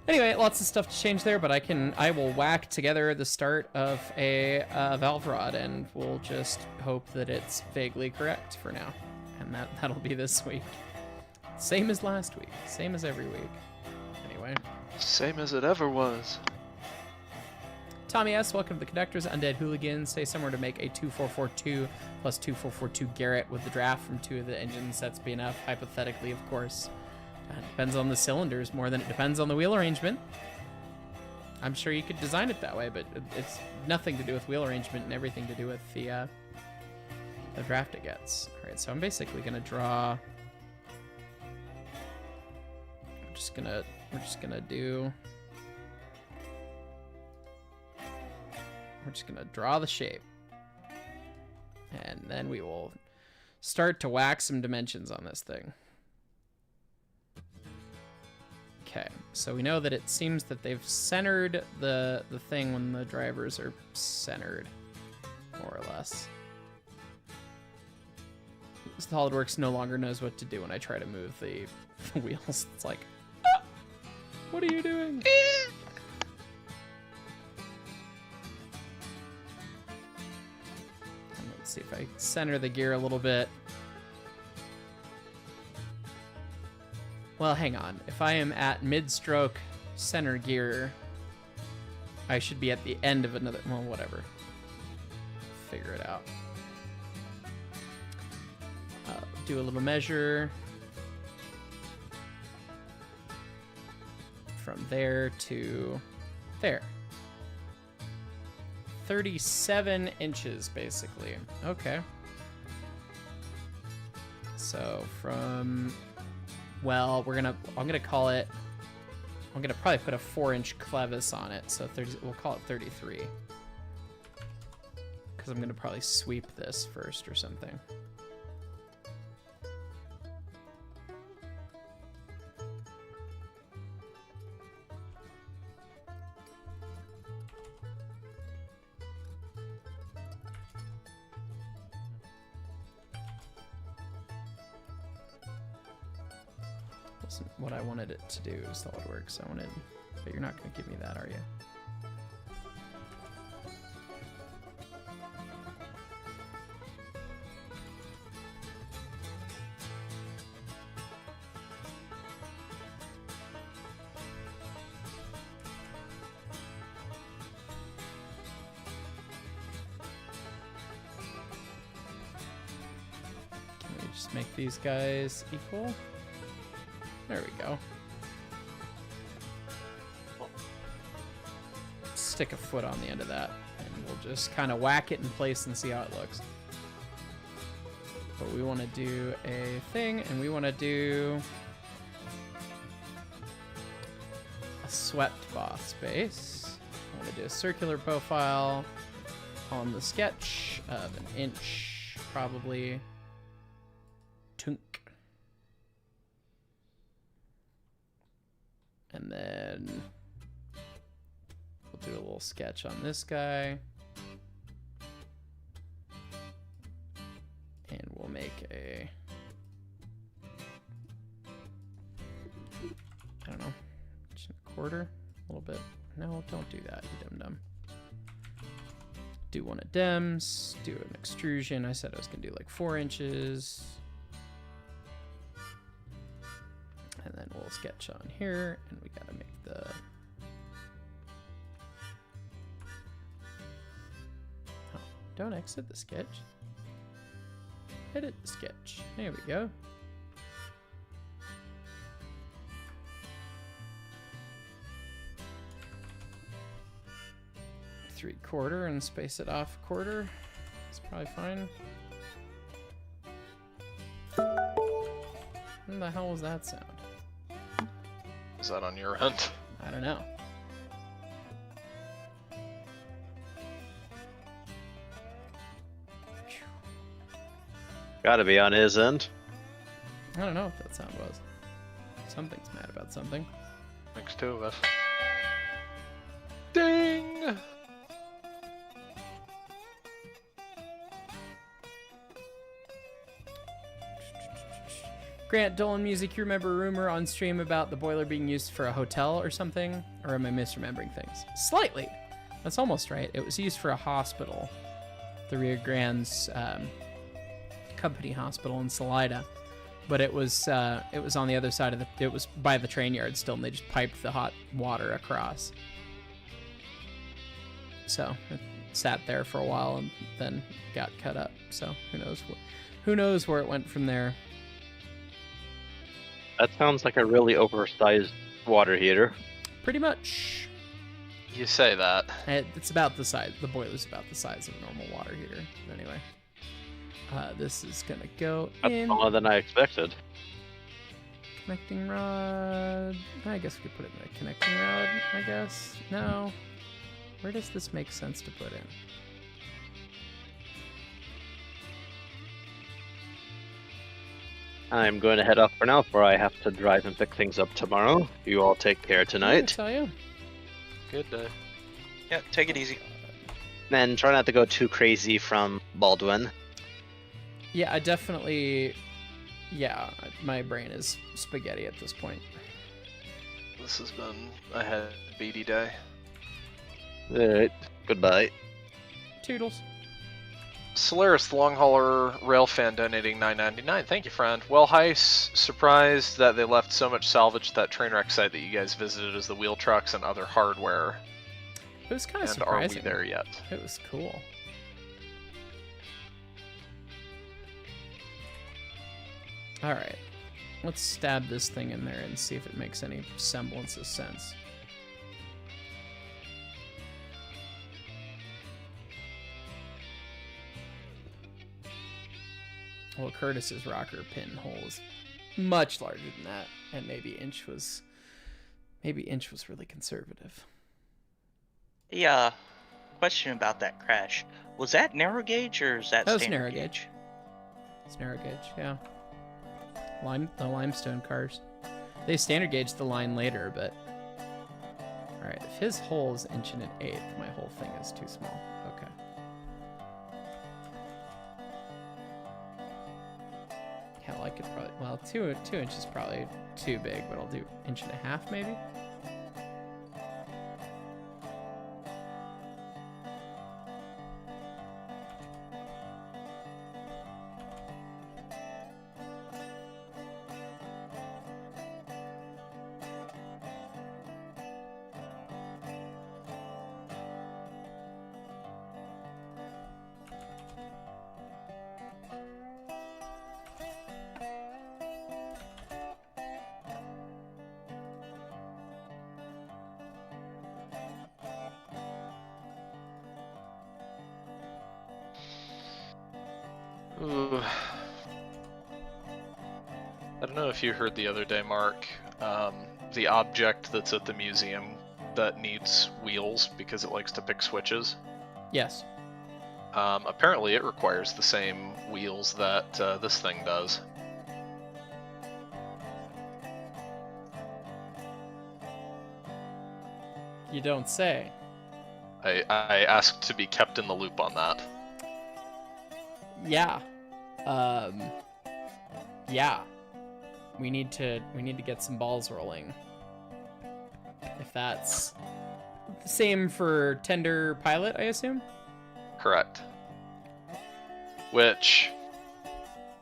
Anyway, lots of stuff to change there, but I will whack together the start of a valve rod, and we'll just hope that it's vaguely correct for now. And that'll be this week. Same as last week. Same as every week. Anyway. Same as it ever was. Tommy S., welcome to the Conductors. Undead Hooligans say somewhere to make a 2442 plus 2442 Garrett with the draft from 2 of the engine sets be enough. Hypothetically, of course. Depends on the cylinders more than it depends on the wheel arrangement. I'm sure you could design it that way, but it's nothing to do with wheel arrangement and everything to do with the draft it gets. All right, so I'm basically gonna draw. We're just gonna draw the shape, and then we will start to whack some dimensions on this thing. Okay, so we know that it seems that they've centered the thing when the drivers are centered, more or less. SolidWorks no longer knows what to do when I try to move the wheels. It's like, ah, what are you doing? And let's see if I center the gear a little bit. Well, hang on. If I am at mid-stroke center gear, I should be at the end of another... Well, whatever. Figure it out. Do a little measure. From there to there. 37 inches, basically. Okay. So from... Well, I'm gonna call it, I'm gonna probably put a 4-inch clevis on it, so we'll call it 33. Because I'm gonna probably sweep this first or something. What I wanted it to do is SolidWorks. But you're not going to give me that, are you? Can we just make these guys equal? There we go. Stick a foot on the end of that, and we'll just kind of whack it in place and see how it looks. But we want to do a thing, and we want to do a swept boss base. I want to do a circular profile on the sketch of 1 inch, probably. Tunk. And then we'll do a little sketch on this guy. And we'll make a, I don't know, just a quarter, a little bit. No, don't do that, you dum-dum. Do one of dems, do an extrusion. I said I was gonna do like 4 inches. And then we'll sketch on here, and we gotta make the, oh, don't exit the sketch. Edit the sketch. There we go. Three-quarter and space it off a quarter. It's probably fine. What the hell was that sound? Is that on your end? I don't know. Gotta be on his end. I don't know what that sound was. Something's mad about something. Makes two of us. Ding! Grant, Dolan Music, you remember a rumor on stream about the boiler being used for a hotel or something? Or am I misremembering things? Slightly. That's almost right. It was used for a hospital. The Rio Grande's company hospital in Salida. But it was on the other side of the... It was by the train yard still, and they just piped the hot water across. So it sat there for a while and then got cut up. So who knows where it went from there. That sounds like a really oversized water heater. Pretty much. You say that. It's about the size. The boiler's about the size of a normal water heater. But anyway, this is gonna go That's in. smaller than I expected. Connecting rod. I guess we could put it in a connecting rod. I guess no. Where does this make sense to put in? I'm going to head off for now, for I have to drive and pick things up tomorrow. You all take care tonight. That's all you. Good day. Yeah, take it easy. And try not to go too crazy from Baldwin. Yeah, I definitely. Yeah, my brain is spaghetti at this point. This has been a head beady day. Alright, goodbye. Toodles. Solaris, the long hauler rail fan, donating $9.99. Thank you, friend. Well, Heiss, surprised that they left so much salvage at that train wreck site that you guys visited as the wheel trucks and other hardware. It was kind of And surprising. are we there yet? It was cool. All right, let's stab this thing in there and see if it makes any semblance of sense. Well, Curtis's rocker pinhole is much larger than that, and maybe Inch was really conservative. Yeah. Question about that crash. Was that narrow gauge or is that That was standard narrow gauge. It's narrow gauge, yeah. The limestone cars. They standard gauge the line later, but all right. If his hole is 1 1/8, my whole thing is too small. Okay. Hell, I could probably, well, two inches probably too big, but I'll do 1.5 inches maybe. Ooh. I don't know if you heard the other day, Mark. The object that's at the museum that needs wheels because it likes to pick switches. Yes. Apparently, it requires the same wheels that this thing does. You don't say. I asked to be kept in the loop on that. Yeah. Yeah. We need to get some balls rolling. If that's the same for Tender Pilot, I assume? Correct. Which,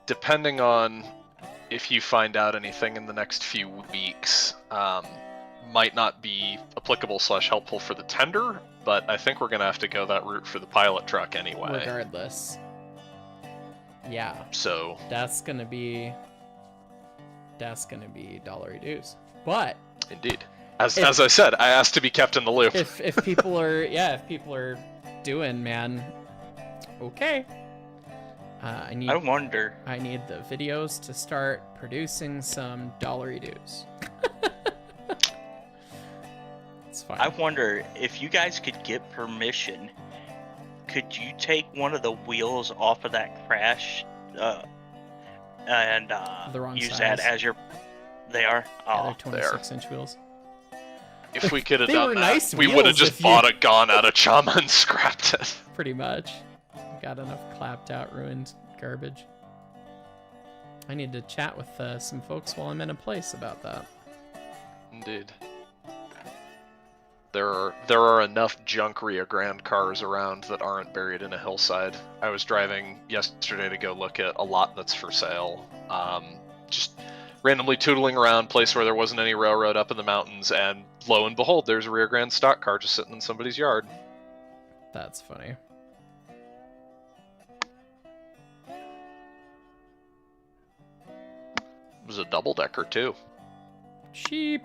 depending on if you find out anything in the next few weeks, might not be applicable / helpful for the Tender, but I think we're going to have to go that route for the pilot truck anyway. Regardless. Yeah. So That's gonna be dollary dues. But indeed. As I said, I asked to be kept in the loop. if people are doing, man, okay. I wonder. I need the videos to start producing some dollary dues. It's fine. I wonder if you guys could get permission. Could you take one of the wheels off of that crash and The wrong use size. that as your? They are. Yeah, Oh, they're 26-inch wheels. If we could have They done were that, nice we would have wheels just if bought you- a gun out of Chama and scrapped it. Pretty much. Got enough clapped out, ruined garbage. I need to chat with some folks while I'm in a place about that. Indeed. There are enough junk Rio Grande cars around that aren't buried in a hillside. I was driving yesterday to go look at a lot that's for sale. Just randomly tootling around, place where there wasn't any railroad up in the mountains, and lo and behold, there's a Rio Grande stock car just sitting in somebody's yard. That's funny. It was a double-decker, too. Sheep.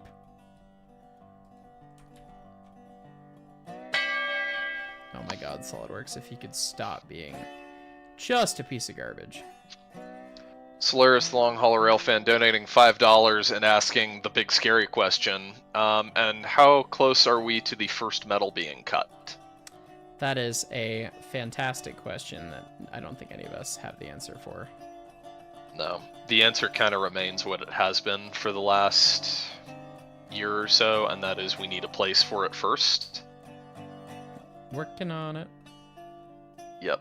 Oh my god, SolidWorks, if you could stop being just a piece of garbage. Solaris, the Long Hauler Rail fan, donating $5 and asking the big scary question. And how close are we to the first metal being cut? That is a fantastic question that I don't think any of us have the answer for. No. The answer kind of remains what it has been for the last year or so, and that is we need a place for it first. Working on it. Yep.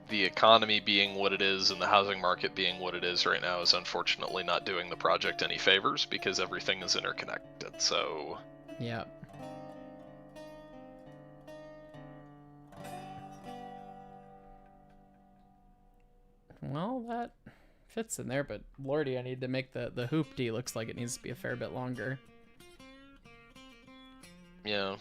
The economy being what it is and the housing market being what it is right now is unfortunately not doing the project any favors because everything is interconnected, so... Yeah. Well, that fits in there, but lordy, I need to make the hoopty looks like it needs to be a fair bit longer. Yeah.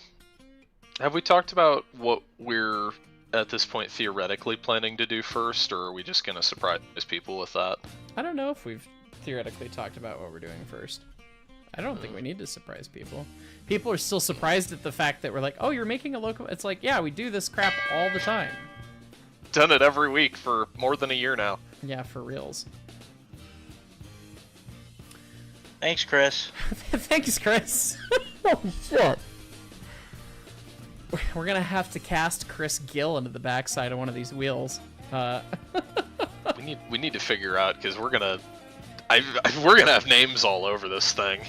Have we talked about what we're, at this point, theoretically planning to do first, or are we just going to surprise people with that? I don't know if we've theoretically talked about what we're doing first. I don't think we need to surprise people. People are still surprised at the fact that we're like, oh, you're making a local... It's like, yeah, we do this crap all the time. Done it every week for more than a year now. Yeah, for reals. Thanks, Chris. Thanks, Chris. Oh, shit. We're gonna have to cast Chris Gill into the backside of one of these wheels. We need to figure out, because we're gonna have names all over this thing.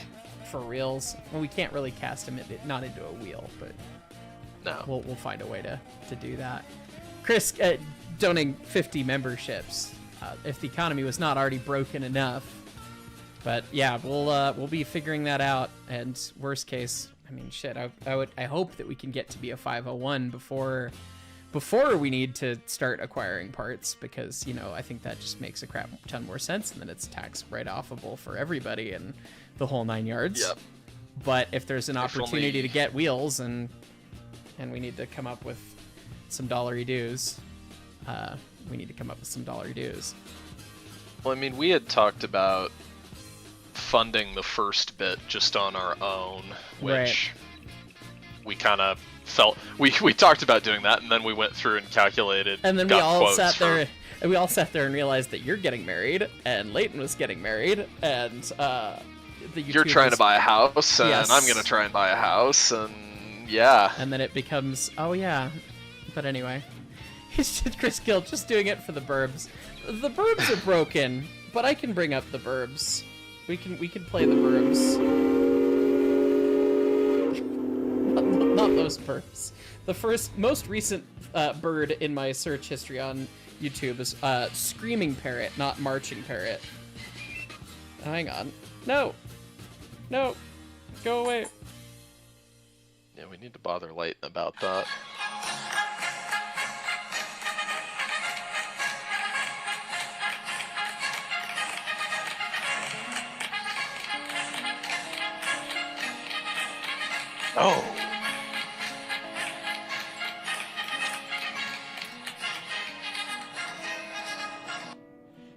For reals. Well, we can't really cast him not into a wheel, but No. we'll find a way to do that. Chris, donating 50 memberships. If the economy was not already broken enough. But yeah, we'll be figuring that out. And worst case, I mean, shit. I hope that we can get to be a 501 before we need to start acquiring parts, because I think that just makes a crap ton more sense, and then it's tax write-offable for everybody and the whole 9 yards. Yep. But if there's an opportunity only- to get wheels and we need to come up with some dollary dues, we need to come up with some dollary dues. Well, I mean, we had talked about funding the first bit just on our own, which we kind of felt we talked about doing that, and then we went through and calculated. And then we got all quotes sat for- there. And we all sat there and realized that you're getting married, and Leighton was getting married, and the You're YouTube trying to is- buy a house, and Yes. I'm gonna try and buy a house, and yeah. And then it becomes, oh yeah. But anyway, he's just Chris Gill just doing it for the burbs. The burbs are broken, but I can bring up the burbs. We can play the burbs. Not those burbs. The most recent bird in my search history on YouTube is screaming parrot, not marching parrot. Hang on. No. No. Go away. Yeah, we need to bother Leighton about that. Oh.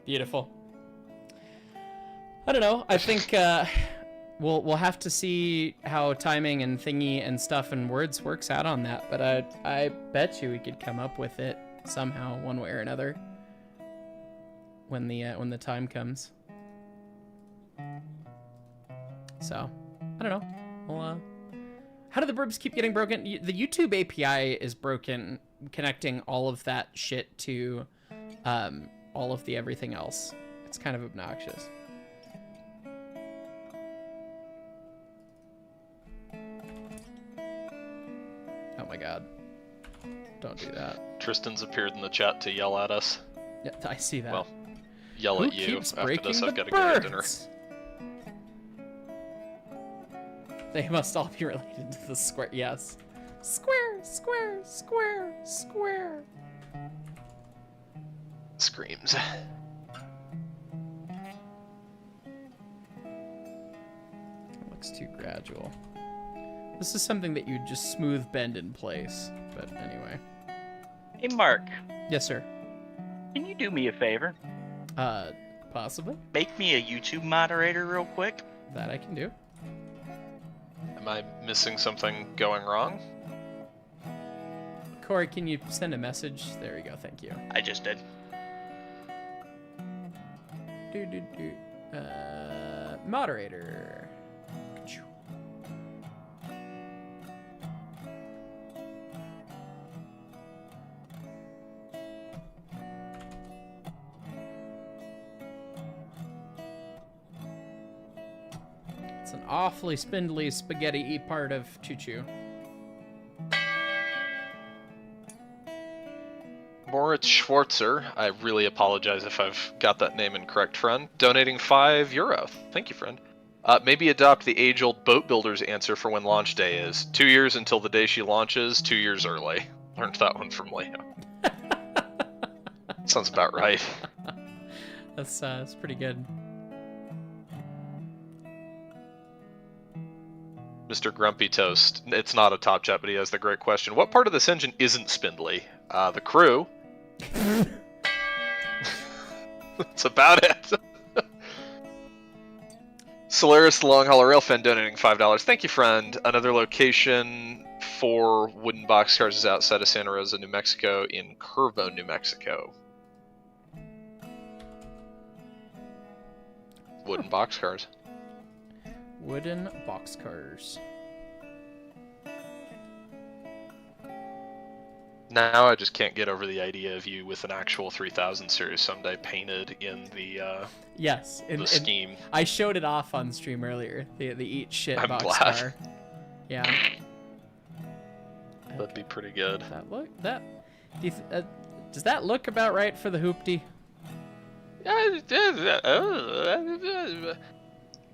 Beautiful. I don't know. I think we'll have to see how timing and thingy and stuff and words works out on that. But I bet you we could come up with it somehow, one way or another, when the time comes. So I don't know. Well, how do the burbs keep getting broken? The YouTube API is broken, connecting all of that shit to all of the everything else. It's kind of obnoxious. Oh my god. Don't do that. Tristan's appeared in the chat to yell at us. Yeah, I see that. Well, yell Who at you. keeps After breaking this, the I've got to go to dinner. birds? They must all be related to the square. Yes. Square, square, square, square. Screams. It looks too gradual. This is something that you just smooth bend in place. But anyway. Hey, Mark, Yes, sir. can you do me a favor? Possibly. Make me a YouTube moderator real quick. That I can do. Am I missing something going wrong? Corey, can you send a message? There we go. Thank you. I just did. Moderator. It's an awfully spindly spaghetti-y part of Choo Choo. Moritz Schwarzer, I really apologize if I've got that name incorrect, friend. Donating €5. Thank you, friend. Maybe adopt the age-old boat builder's answer for when launch day is. 2 years until the day she launches, 2 years early. Learned that one from Leo. Sounds about right. That's pretty good. Mr. Grumpy Toast. It's not a top chat, but he has the great question. What part of this engine isn't spindly? The crew. That's about it. Solaris, the Long Haul Rail fan, donating $5. Thank you, friend. Another location for wooden boxcars is outside of Santa Rosa, New Mexico, in Curvo, New Mexico. Wooden boxcars. Wooden boxcars. Now I just can't get over the idea of you with an actual 3000 series someday painted in the Yes. the scheme. I showed it off on stream earlier. The eat shit I'm boxcar. glad. Yeah. That'd be pretty good. Does that look about right for the hoopty?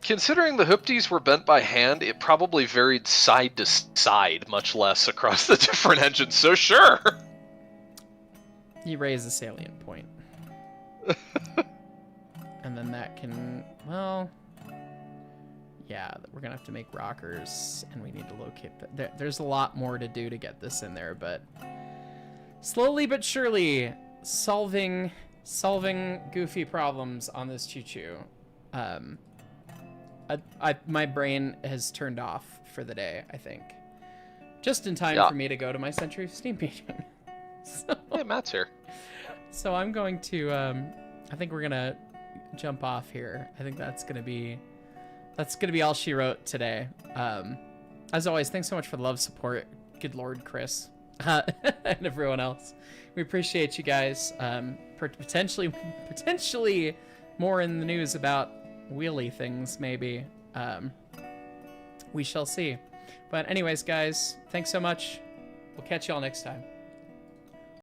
Considering the hoopties were bent by hand, it probably varied side to side, much less across the different engines, so sure! You raise a salient point. And then that can, well, yeah, we're gonna have to make rockers, and we need to locate there's a lot more to do to get this in there, but slowly but surely solving goofy problems on this choo-choo. My brain has turned off for the day, I think. just in time Yeah. for me to go to my Century of Steam meeting. Hey, Matt's here. So I'm going to, I think we're gonna jump off here. I think that's gonna be all she wrote today. As always, thanks so much for the love, support. Good Lord, Chris, and everyone else. We appreciate you guys. Potentially more in the news about wheelie things, maybe. We shall see. But anyways, guys, thanks so much. We'll catch y'all next time.